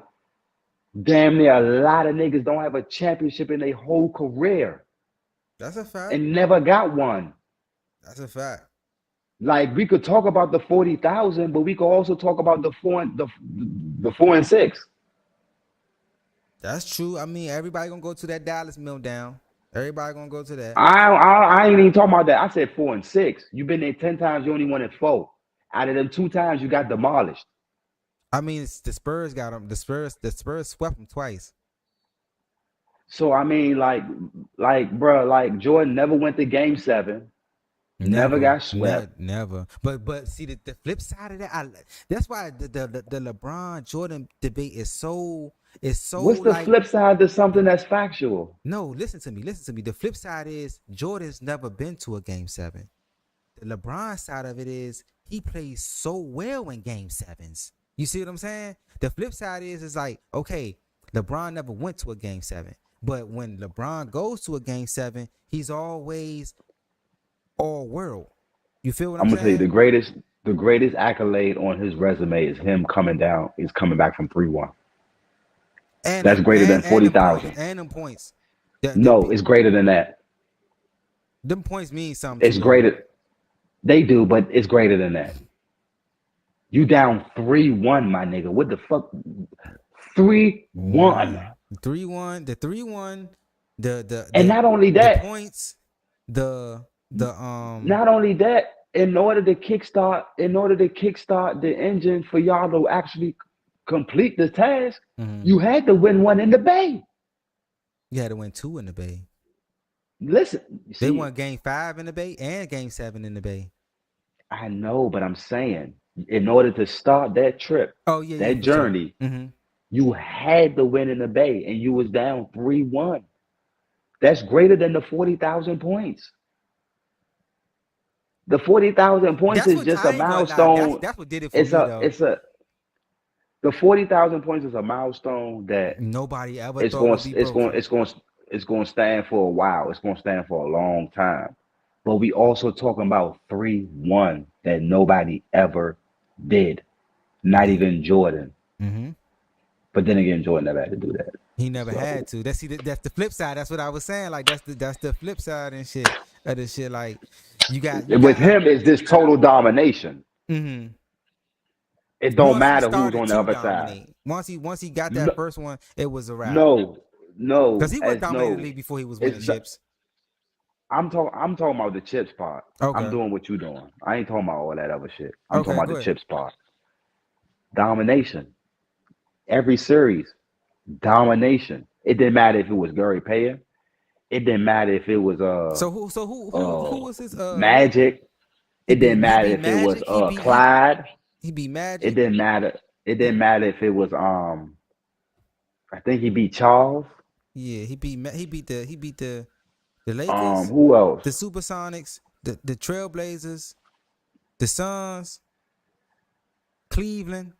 damn near a lot of niggas don't have a championship in their whole career That's a fact. and never got one. That's a fact. Like we could talk about the 40,000, but we could also talk about the 4 and 6. That's true. I mean, everybody gonna go to that Dallas meltdown. Everybody gonna go to that. I ain't even talking about that. I said 4 and 6. You've been there 10 times. You only won it 4. Out of them 2 times, you got demolished. I mean, it's the Spurs got them. The Spurs swept them twice. So I mean, bro, like Jordan never went to Game 7, never got swept. Never. But see the flip side of that, that's why the LeBron Jordan debate is so What's the like. flip side to something that's factual? No, listen to me. The flip side is Jordan's never been to a Game 7. The LeBron side of it is he plays so well in Game 7s. You see what I'm saying? The flip side is like, okay, LeBron never went to a Game 7, but when LeBron goes to a Game 7, he's always all world. You feel what I'm I'm gonna tell you saying? the greatest accolade on his resume is him coming back from 3-1. And That's them greater than and them points 40,000. and them points. No, it's greater than that. Them points mean something It's too, though. greater. They do, but it's greater than that. You down 3-1, my nigga. What the fuck? 3-1. 3-1. The 3-1. And not only The that, points. The not only that, in order to kickstart the engine for y'all to actually complete the task, you had to win one in the Bay. You had to win 2 in the Bay. Listen, They won Game 5 in the Bay and Game 7 in the Bay. I know, but I'm saying, in order to start that trip, that journey, sure. you had to win in the Bay, and you was down 3-1. That's greater than the 40,000 points. The 40,000 points That's is what just a I ain't gonna lie. milestone. That's what did it for me though. The 40,000 points is a milestone that Nobody ever it's thought going would be broken. it's going to stand for a while. It's going to stand for a long time. But we also talking about 3-1 that nobody ever did. Not even Jordan. Mm-hmm. But then again, Jordan never had to do that. He never had to. That's the flip side. That's what I was saying. Like that's the flip side and shit of the shit. Like you got with him is this total domination. Mm-hmm. It don't Once he matter who's started on the to other dominate. side. Once he got that first one, it was a wrap. No. Because he was dominating the league before he was winning chips. I'm talking about the chips part. Okay. I'm doing what you doing. I ain't talking about all that other shit. I'm talking about the ahead. chips part. Domination. Every series, domination. It didn't matter if it was Gary Payton. It didn't matter if it was So who was his Magic. It didn't he matter beat if it was Magic, Clyde. he beat It Magic. didn't matter. It He, didn't matter if it was I think he beat Charles. yeah, he beat the Lakers, Who else? the Supersonics, the Trailblazers, the Suns, Cleveland,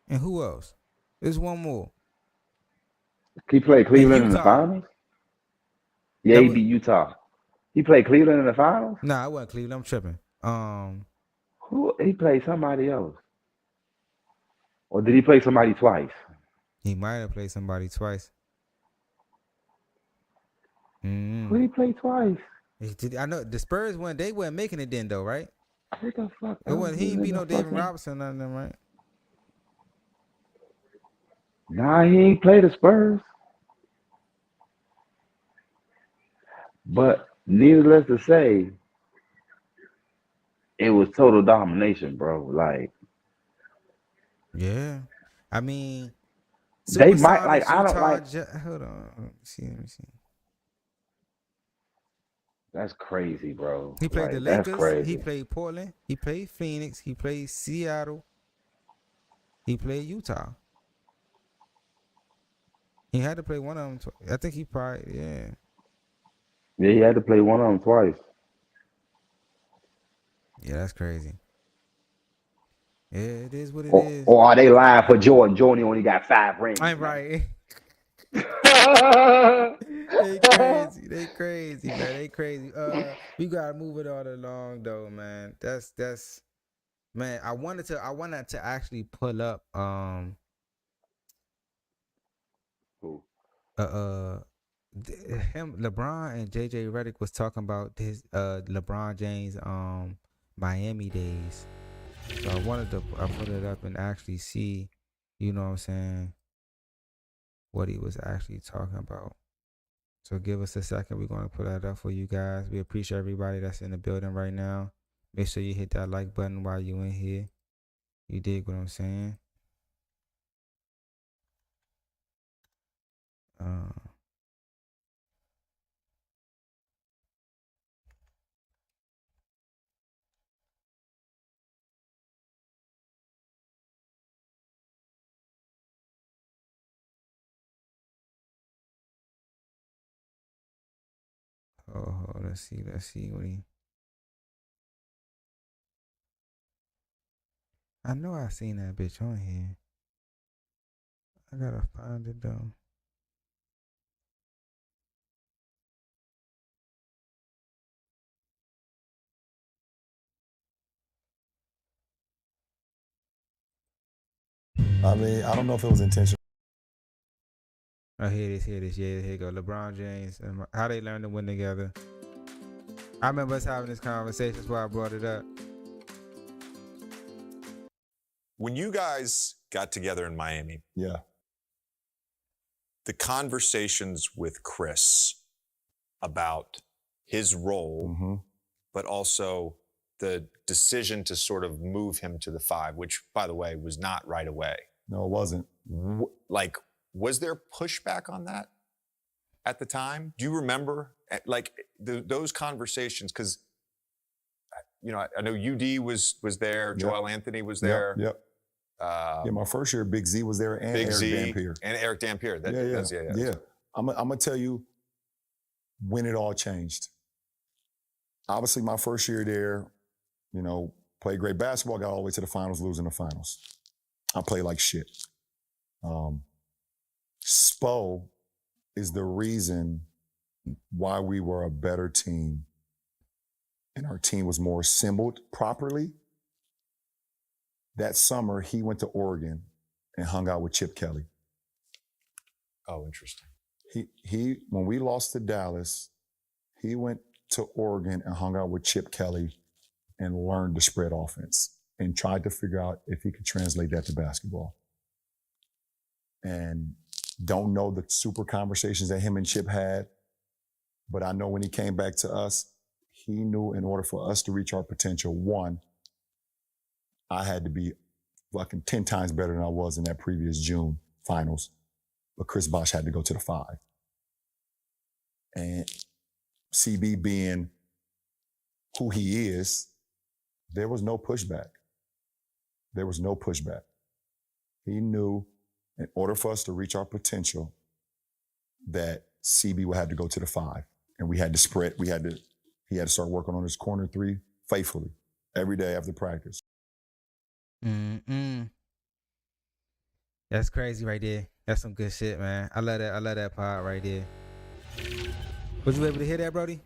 and who else? There's one more. He played And Cleveland in the Utah. finals. Yeah, That he was beat Utah. He played Cleveland in the finals. Nah, I wasn't Cleveland. I'm tripping. Who he played somebody else, or did he play somebody twice? He might have played somebody twice. Who did he play twice? I know the Spurs they weren't making it then though, right? What the fuck? It wasn't. He ain't In beat the no David fucking... Robinson or nothing, right? Nah, he ain't played the Spurs. But needless to say, it was total domination, bro. Like Yeah. I mean, they might Supersonics, I don't Utah. like. Hold on. Let me see. That's crazy, bro. He played the Like that's Lakers. He crazy. played Portland. He played Phoenix. He played Seattle. He played Utah. He had to play one of them. I think he probably, yeah. Yeah, he had to play one of them twice. Yeah, that's crazy. Yeah, it is what it Or, is. or are they lying for Jordan? Jordan only got 5 rings. I'm right. They crazy, man. They crazy. We gotta move it all along though, man. That's man. I wanted to actually pull up Cool. him LeBron and JJ Redick was talking about his LeBron James Miami days. So I put it up and actually see, you know what I'm saying, what he was actually talking about. So give us a second. We're going to put that up for you guys. We appreciate everybody that's in the building right now. Make sure you hit that like button while you in here. You dig what I'm saying? Let's see what he. I know I seen that bitch on here. I gotta find it though. I mean, I don't know if it was intentional. Oh, here it is. Yeah, here you go. LeBron James and how they learned to win together. I remember us having this conversation. That's why I brought it up. When you guys got together in Miami, Yeah. the conversations with Chris about his role, Mm-hmm. but also the decision to sort of move him to the 5, which, by the way, was not right away. No, it wasn't. Like, was there pushback on that at the time? Do you remember, like, those conversations? Because, you know, I know UD was there, Yep. Joel Anthony was there. Yep. Yeah, my first year, Big Z was there, and Big Eric Z Dampier. and Eric Dampier. Yeah. I'm gonna tell you when it all changed. Obviously, my first year there, you know, played great basketball, got all the way to the finals, losing the finals. I played like shit. Spo is the reason why we were a better team and our team was more assembled properly. That summer, he went to Oregon and hung out with Chip Kelly. Oh, interesting. He when we lost to Dallas, he went to Oregon and hung out with Chip Kelly and learned the spread offense and tried to figure out if he could translate that to basketball. And don't know the super conversations that him and Chip had, but I know when he came back to us, he knew in order for us to reach our potential, one, I had to be fucking 10 times better than I was in that previous June finals. but Chris Bosh had to go to the 5. And CB being who he is, there was no pushback. There was no pushback. He knew in order for us to reach our potential that CB would have to go to the 5. And we had to spread, he had to start working on his corner 3 faithfully every day after practice. That's crazy right there. That's some good shit, man. I love that part right there. Was you able to hear that, Brody?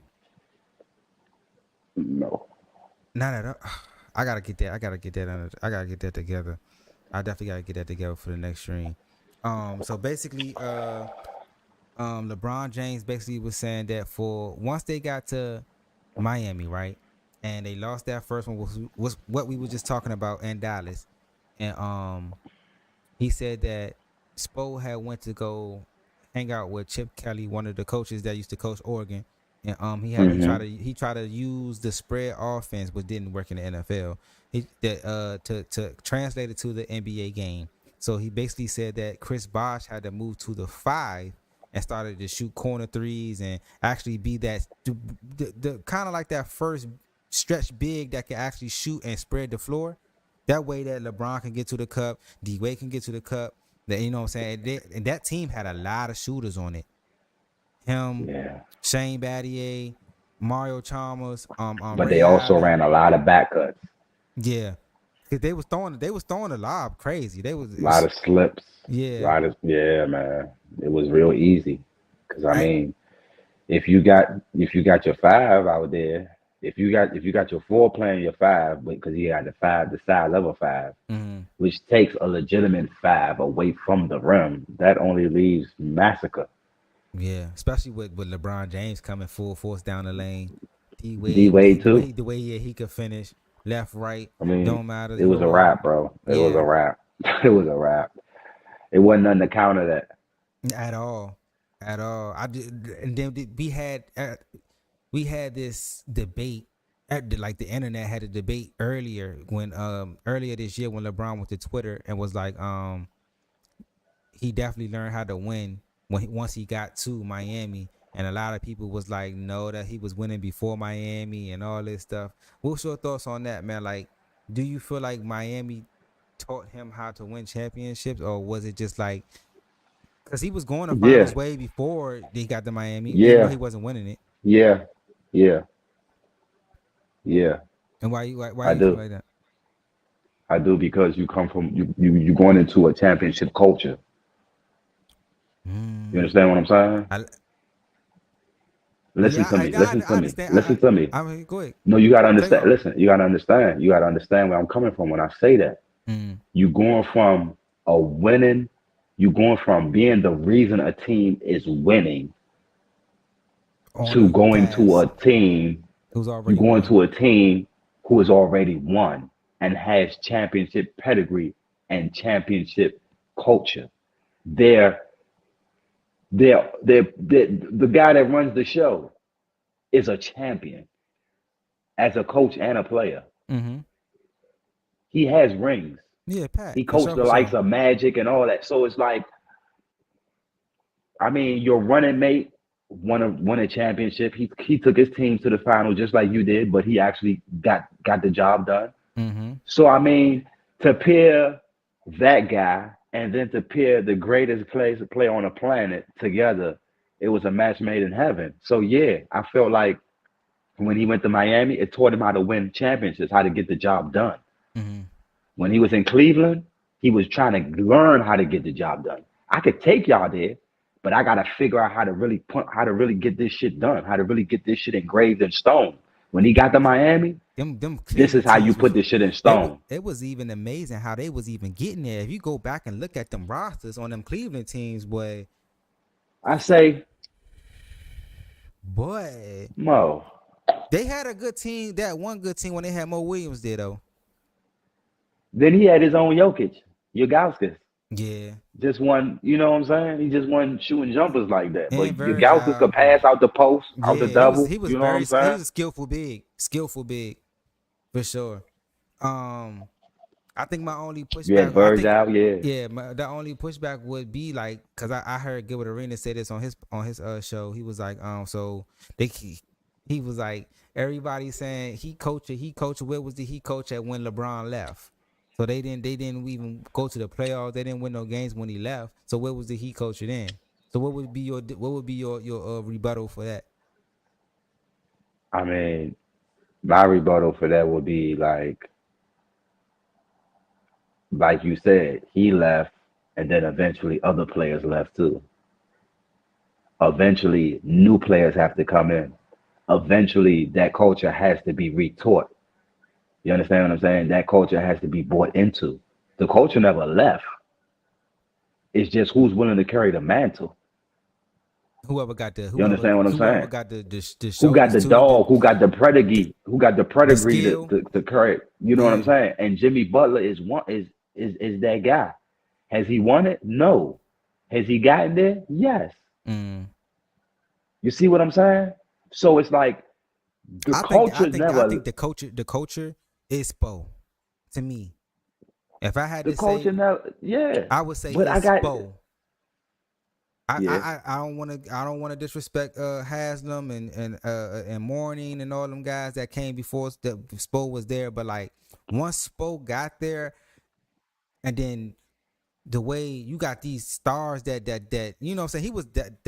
No. Not at all. I gotta get that. I gotta get that together. I definitely gotta get that together for the next stream. So basically, LeBron James basically was saying that for once they got to Miami, right, and they lost that first one was what we were just talking about in Dallas, and he said that Spo had went to go hang out with Chip Kelly, one of the coaches that used to coach Oregon, and he tried to use the spread offense, but didn't work in the NFL. To translate it to the NBA game. So he basically said that Chris Bosh had to move to the 5 and started to shoot corner threes and actually be that the kind of like that first stretch big that can actually shoot and spread the floor. That way that LeBron can get to the cup, D-Wade can get to the cup. That, you know what I'm saying? And that team had a lot of shooters on it. Him, Shane Battier, Mario Chalmers, but Ray they also Allen. ran a lot of back cuts. Yeah. Cause they was throwing the lob crazy. A lot of slips. Yeah. Man. It was real easy. Cause I mean, if you got your 5 out there, if you got your 4 playing your 5, because he had the side level 5, which takes a legitimate 5 away from the rim, that only leaves massacre. Yeah, especially with LeBron James coming full force down the lane. D-Wade too. The way he could finish left, right. I mean, don't matter. It was a wrap, bro. It was a wrap. It was a wrap. It wasn't nothing to counter that. At all. And then we had this debate. Like the internet had a debate earlier this year when LeBron went to Twitter and was like, he definitely learned how to win once he got to Miami. And a lot of people was like, no, that he was winning before Miami and all this stuff. What's your thoughts on that, man? Like, do you feel like Miami taught him how to win championships, or was it just like, because he was going to finals way before he got to Miami, even though he wasn't winning it? Yeah. And why you I do. feel like that? I do, because you come from you going into a championship culture. You understand what I'm saying? Listen to me. I mean, go ahead. No, you gotta understand. Listen, you gotta understand. You gotta understand where I'm coming from when I say that. You going from being the reason a team is winning to going to a team to a team who has already won and has championship pedigree and championship culture. The guy that runs the show is a champion as a coach and a player. He has rings. Yeah, Pat. He coached the likes of Magic and all that. So it's like, I mean, your running mate won a championship. He took his team to the final just like you did, but he actually got the job done. So I mean, to pair that guy and then to pair the greatest player on the planet together, it was a match made in heaven. So yeah, I felt like when he went to Miami, it taught him how to win championships, how to get the job done. When he was in Cleveland, he was trying to learn how to get the job done. I could take y'all there, but I gotta figure out how to really get this shit done, how to really get this shit engraved in stone. When he got to Miami, this is how you put this shit in stone. It was even amazing how they was even getting there. If you go back and look at them rosters on them Cleveland teams, boy. I say, boy, Mo. They had a good team, that one good team when they had Mo Williams there, though. Then he had his own Jokic, Yagauskas. Yeah. Just one, you know what I'm saying? He just wasn't shooting jumpers like that. But Yagauskas could pass out the post, out the double. He was you know what I'm saying? He was skillful big. For sure. I I think my only You had pushback, Birds out, yeah. yeah, the only pushback would be like, cause I heard Gilbert Arenas say this on his show. He was like, so he was like, everybody saying he coached. Where was the he coach at when LeBron left? So they didn't even go to the playoffs. They didn't win no games when he left. So where was the he coach then? So what would be your rebuttal for that? I mean, my rebuttal for that would be like you said, he left, and then eventually other players left too. Eventually, new players have to come in. Eventually, that culture has to be retaught. You understand what I'm saying? That culture has to be bought into. The culture never left. It's just who's willing to carry the mantle. Whoever got You understand what I'm whoever saying? got the Who got shoulders the to dog? Who got the pedigree? Who got the the pedigree skill. to carry it? You know what I'm Yeah. saying? And Jimmy Butler is that guy. Has he won it? No. Has he gotten there? Yes. Mm. You see what I'm saying? So it's like the I culture think the culture is Spo to me. If I had the to culture say, never, yeah. I would say But I it's got, Spo. yeah, I don't want to disrespect Haslam and Morning and all them guys that came before that Spo was there, but like once Spo got there, and then the way you got these stars that you know what I'm saying, he was that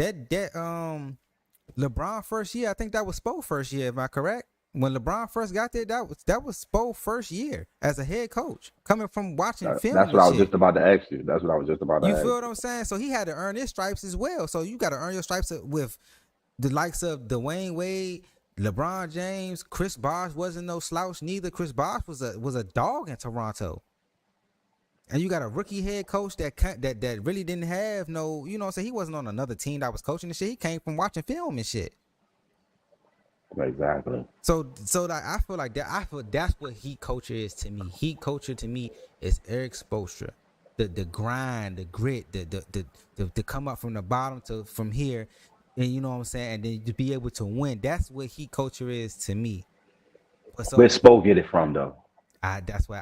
LeBron first year, I think that was Spo first year, am I correct? When LeBron first got there, that was Spo first year as a head coach, coming from watching film that's what and I was shit. just about to ask you. That's what I was just about to You ask feel you. what I'm saying? So he had to earn his stripes as well. So you got to earn your stripes with the likes of Dwayne Wade, LeBron James, Chris Bosh wasn't no slouch neither. Chris Bosh was a dog in Toronto. And you got a rookie head coach that really didn't have no, you know what I'm saying? He wasn't on another team that was coaching and shit. He came from watching film and shit. Exactly. So like I feel like that. I feel that's what heat culture is to me. Heat culture to me is Eric Spoelstra, the grind, the grit, the come up from the bottom to from here, and you know what I'm saying, and then to be able to win. That's what heat culture is to me. But Where so Spo get it from though? that's why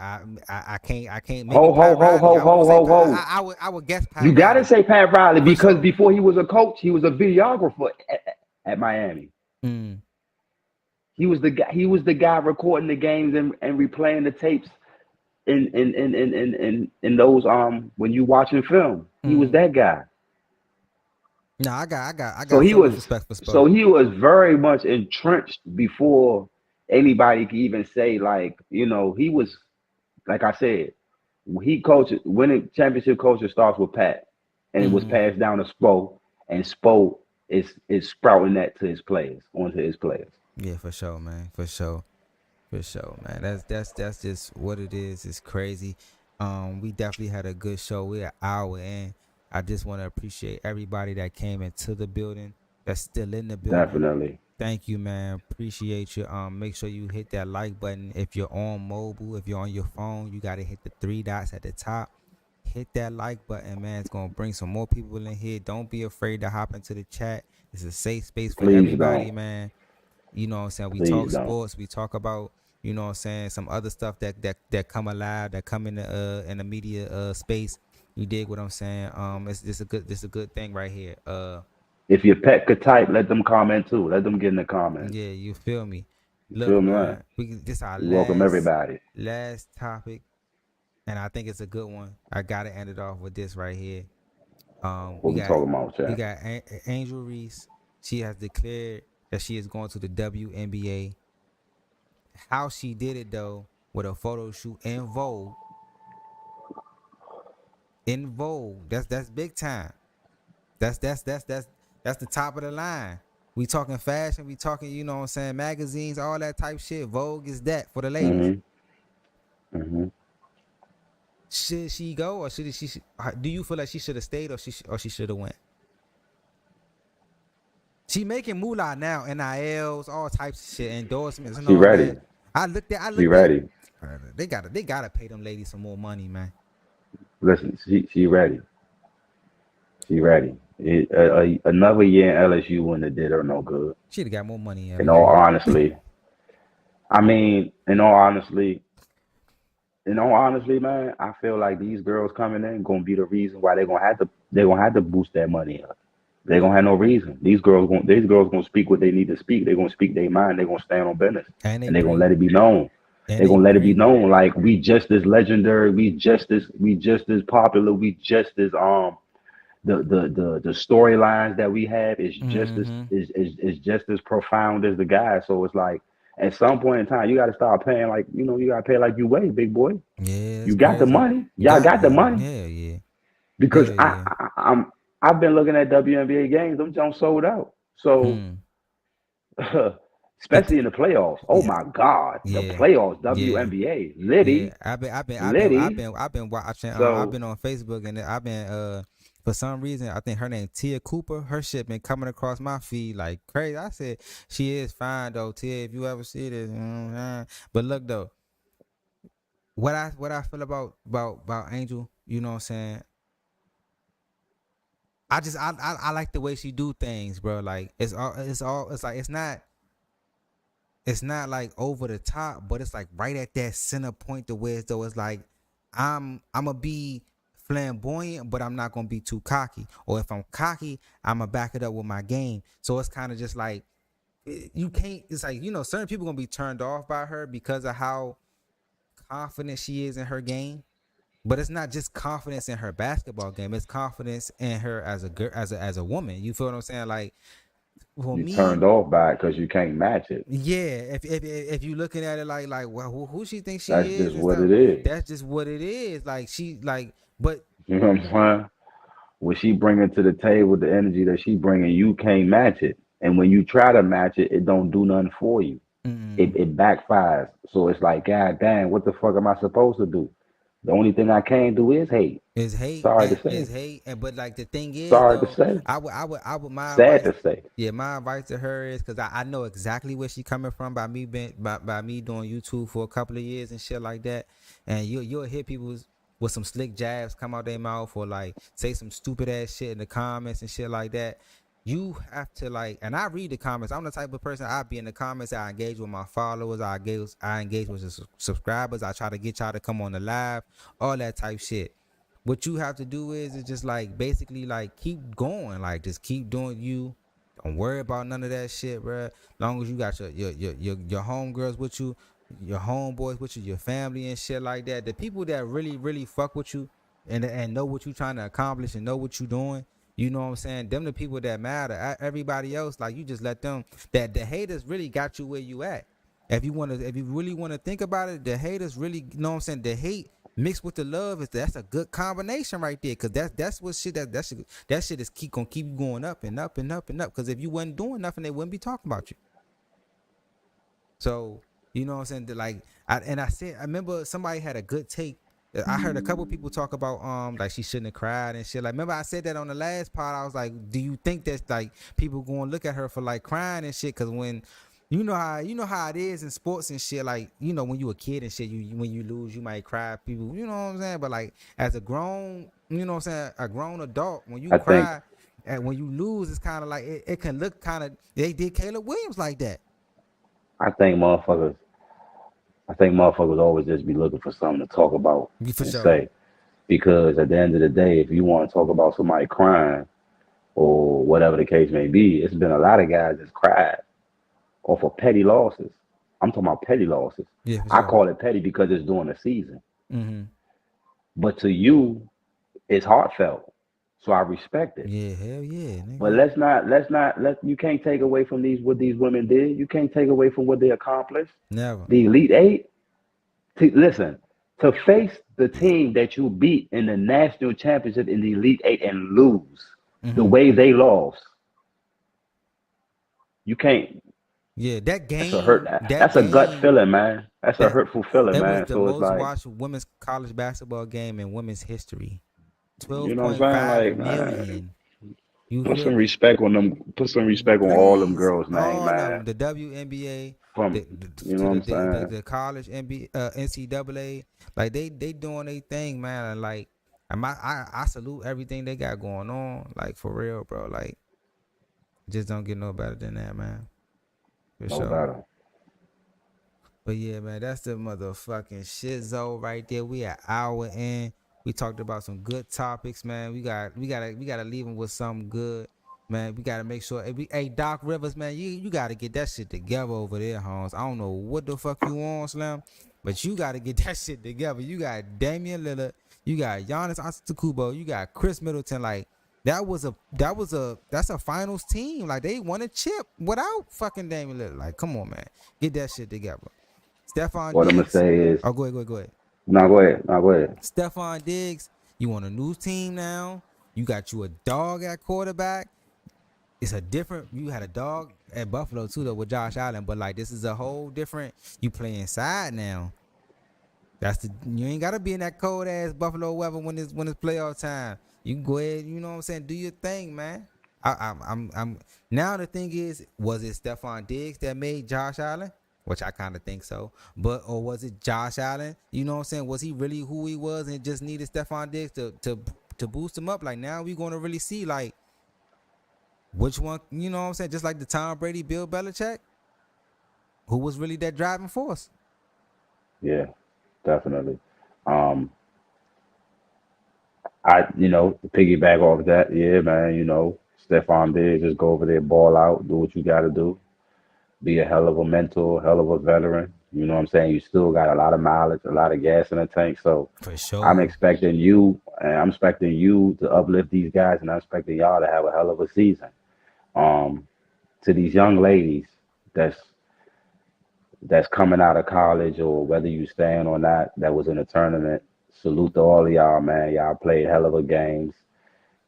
I can't maybe Ho ho Pat ho Riley. ho I won't ho say ho ho. I would guess You Pat gotta Riley say Pat Riley for because sure. before he was a coach, he was a videographer at Miami. Mm. He was the guy. He was the guy recording the games and replaying the tapes in those when you watching film. He was that guy. No, I So got he so much was respect for so Spo. he was very much entrenched before anybody could even say he was like I said, he coached winning championship culture starts with Pat, and it was Mm. passed down to Spo, and Spo is sprouting that to his players onto his players. Yeah, for sure, man. For sure, man. That's just what it is. It's crazy. We definitely had a good show. We're an hour in. I just want to appreciate everybody that came into the building, that's still in the building. Definitely, Thank you, man. Appreciate you. Make sure you hit that like button. If you're on mobile, if you're on your phone, you gotta hit the three dots at the top. Hit that like button, man. It's gonna bring some more people in here. Don't be afraid to hop into the chat. It's a safe space for please everybody, don't, man. You know what I'm saying? We talk please don't. sports. We talk about, you know what I'm saying, some other stuff that come alive, that come in the media space. You dig what I'm saying? It's this a good thing right here. If your pet could type, let them comment too. Let them get in the comments. Yeah, you feel me? You Look, feel me, man? man, this our We welcome everybody. last topic, and I think it's a good one. I gotta end it off with this right here. What we talking about, We chat? got Angel Reese. She has declared that she is going to the WNBA. How she did it though, with a photo shoot in Vogue. In Vogue, that's big time. That's the top of the line. We talking fashion. We talking, you know what I'm saying, magazines, all that type shit. Vogue is that for the ladies. hmm Should she go or should she? Do you feel like she should have stayed or she should have went? She making moolah now, NILs, all types of shit, endorsements and She all ready. that. I looked She at. ready. They gotta pay them ladies some more money, man. Listen, she ready. She ready. Another year in LSU wouldn't have did her no good. She'd have got more money in In all LSU. honestly, I mean, in all honestly, honestly, man, I feel like these girls coming in gonna be the reason why they're gonna have to boost that money up. They gonna have no reason. These girls gonna speak what they need to speak. They're gonna speak their mind. They're gonna stand on business, And they and they're gonna let bring it be known. and They're they gonna let it be bring known like we just as legendary. We just as popular. We just as the storylines that we have is just as mm-hmm. is just as profound as the guy. So it's like at some point in time, you got to start paying like you got to pay like you weigh, big boy. Yeah, it's You got the crazy. money. Y'all Got got the to. money Hell yeah. because Hell yeah. I've been looking at WNBA games. Them Jones sold out. So Hmm. The especially in the playoffs. Oh yeah. my God, the Yeah. playoffs, Yeah. WNBA, Yeah, Liddy, Liddy. I've been watching. I've So been on Facebook and I've been for some reason I think her name Tia Cooper. Her shit been coming across my feed like crazy. I said she is fine though, Tia. If you ever see this, but look though, what I feel about Angel, you know what I'm saying? I like the way she do things, bro. Like it's like it's not like over the top, but it's like right at that center point to where though it's like I'm gonna be flamboyant, but I'm not gonna be too cocky. Or if I'm cocky, I'm gonna back it up with my game. So it's kind of just like you can't. It's like certain people gonna be turned off by her because of how confident she is in her game. But it's not just confidence in her basketball game. It's confidence in her as a girl, as a woman. You feel what I'm saying? Like for you me, turned off by it because you can't match it. yeah, if you looking at it like well, who she thinks That's she is just and what stuff, it is. that's just what it is. Like she like, but You know what I'm saying? What she bringing to the table, the energy that she bringing, you can't match it. And when you try to match it, it don't do nothing for you. mm, It backfires. So it's like, God damn, what the fuck am I supposed to do? The only thing I can do is hate. it's hate Sorry and to say. it's hate and but like the thing is Sorry to though, say. I would my Sad advice, to say. yeah, my advice to her is because I know exactly where she coming from by me being by me doing YouTube for a couple of years and shit like that, and you'll hear people with some slick jabs come out their mouth or like say some stupid ass shit in the comments and shit like that. You have to like, and I read the comments. I'm the type of person I be in the comments. I engage with my followers. I engage with the subscribers. I try to get y'all to come on the live, all that type shit. What you have to do is just like basically like keep going, like just keep doing you. Don't worry about none of that shit, bro. Long as you got your homegirls with you, your homeboys with you, your family and shit like that. The people that really fuck with you and know what you trying to accomplish and know what you doing. You know what I'm saying? Them the people that matter. Everybody else, like you just let them. That the haters really got you where you at. If you really want to think about it, the haters really, you know what I'm saying? The hate mixed with the love that's a good combination right there. Cause that's what shit that shit is gonna keep you going up and up and up and up. Cause if you wasn't doing nothing, they wouldn't be talking about you. So you know what I'm saying? Like I remember somebody had a good take. I heard a couple people talk about like she shouldn't have cried and shit. Like remember I said that on the last pod. I was like, do you think that like people going to look at her for like crying and shit? Cause when you know how it is in sports and shit. Like when you a kid and shit, when you lose, you might cry. People, you know what I'm saying. But like as a grown, you know what I'm saying, a grown adult, when you I think cry and when you lose, it's kind of like it can look kind of. They did Caleb Williams like that. I think motherfuckers always just be looking for something to talk about For and sure. say. Because at the end of the day, if you want to talk about somebody crying or whatever the case may be, it's been a lot of guys that's cried off of petty losses. I'm talking about petty losses. Yeah, for I sure. call it petty because it's during the season. Mm-hmm. But to you, it's heartfelt. So I respect it. Yeah, hell yeah, But nigga. let's not you can't take away from these what these women did. You can't take away from what they accomplished. Never. The Elite Eight, listen, to face the team that you beat in the national championship in the Elite Eight and lose the Mm-hmm. way they lost, you can't. Yeah, that That's a hurt. game, that That's a gut game, feeling, man. That's a that hurtful feeling, it was man. the So it's most like, watched women's college basketball game in women's history. you know what I'm saying? 12.5 Like, man, million. You put feel some me? respect on them. Put some respect on all them Please, girls' name, all of man. them. The WNBA, From the, the you know to what I'm saying? the college NBA, NCAA, like they doing their thing, man. And like, I salute everything they got going on. Like for real, bro. Like, just don't get no better than that, man. For No sure. better. But yeah, man, that's the motherfucking shit zone right there. We an hour in. We talked about some good topics, man. We gotta leave them with something good, man. We gotta make sure. Hey, Doc Rivers, man, you gotta get that shit together over there, Holmes. I don't know what the fuck you on, Slim, but you gotta get that shit together. You got Damian Lillard, you got Giannis Antetokounmpo, you got Chris Middleton. Like that's a finals team. Like they won a chip without fucking Damian Lillard. Like, come on, man, get that shit together. Stefon What I'm gonna Diggs. say is, Oh, go ahead. no, go ahead. No, go ahead. Stefon Diggs, you on a new team now. You got you a dog at quarterback. It's a different. You had a dog at Buffalo too, though, with Josh Allen. But like, this is a whole different. You play inside now. You ain't gotta be in that cold ass Buffalo weather when it's playoff time. You can go ahead. You know what I'm saying? Do your thing, man. I'm now the thing is, was it Stefon Diggs that made Josh Allen? Which I kind of think so. Or was it Josh Allen? You know what I'm saying? Was he really who he was and just needed Stefon Diggs to boost him up? Like, now we going to really see, like, which one, you know what I'm saying? Just like the Tom Brady, Bill Belichick, who was really that driving force? Yeah, definitely. To piggyback off that, yeah, man, Stephon Diggs, just go over there, ball out, do what you got to do. Be a hell of a mentor, hell of a veteran. You know what I'm saying? You still got a lot of mileage, a lot of gas in the tank. So For I'm sure. expecting you, and I'm expecting you to uplift these guys, and I'm expecting y'all to have a hell of a season. Um, to these young ladies that's that's coming out of college, or whether you stand or not, that was in a tournament. Salute to all of y'all, man. Y'all played hell of a games.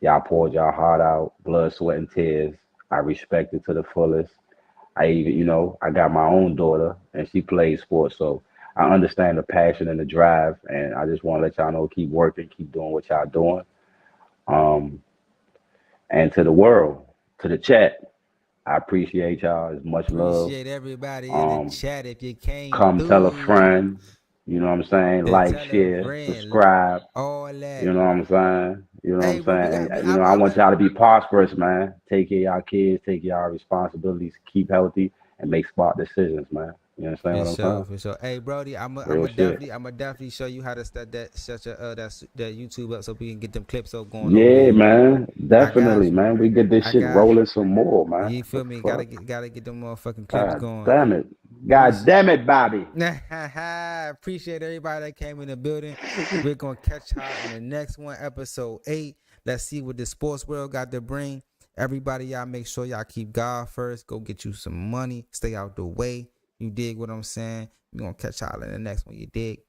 Y'all poured y'all heart out, blood, sweat, and tears. I respect it to the fullest. I even, I got my own daughter and she plays sports. So I understand the passion and the drive. And I just want to let y'all know, keep working, keep doing what y'all doing. Um, and to the world, to the chat, I appreciate y'all. As much love. Appreciate everybody in the Um, chat. If you came come tell a through, friend. You know what I'm saying? to Like, tell a share, friend, subscribe. all that. You know what I'm saying? You know what Hey, I'm bro, we saying? got. And, I want y'all to be prosperous, man. Take care of y'all kids, take care of y'all responsibilities, keep healthy, and make smart decisions, man. You understand For what I'm sure, saying? for sure. Hey, Brody, Real shit. I'm a definitely show you how to set that YouTube up so we can get them clips up going over Yeah, there. man. I got Definitely, you. man. We get this I shit got you. rolling some more, man. You What feel the me? fuck? Gotta get them motherfucking clips God going. damn it. God Appreciate damn it, Bobby. appreciate everybody that came in the building. We're gonna catch y'all in the next one, episode 8. Let's see what the sports world got to bring. Everybody, y'all make sure y'all keep God first. Go get you some money. Stay out the way. You dig what I'm saying? We're gonna catch y'all in the next one. You dig?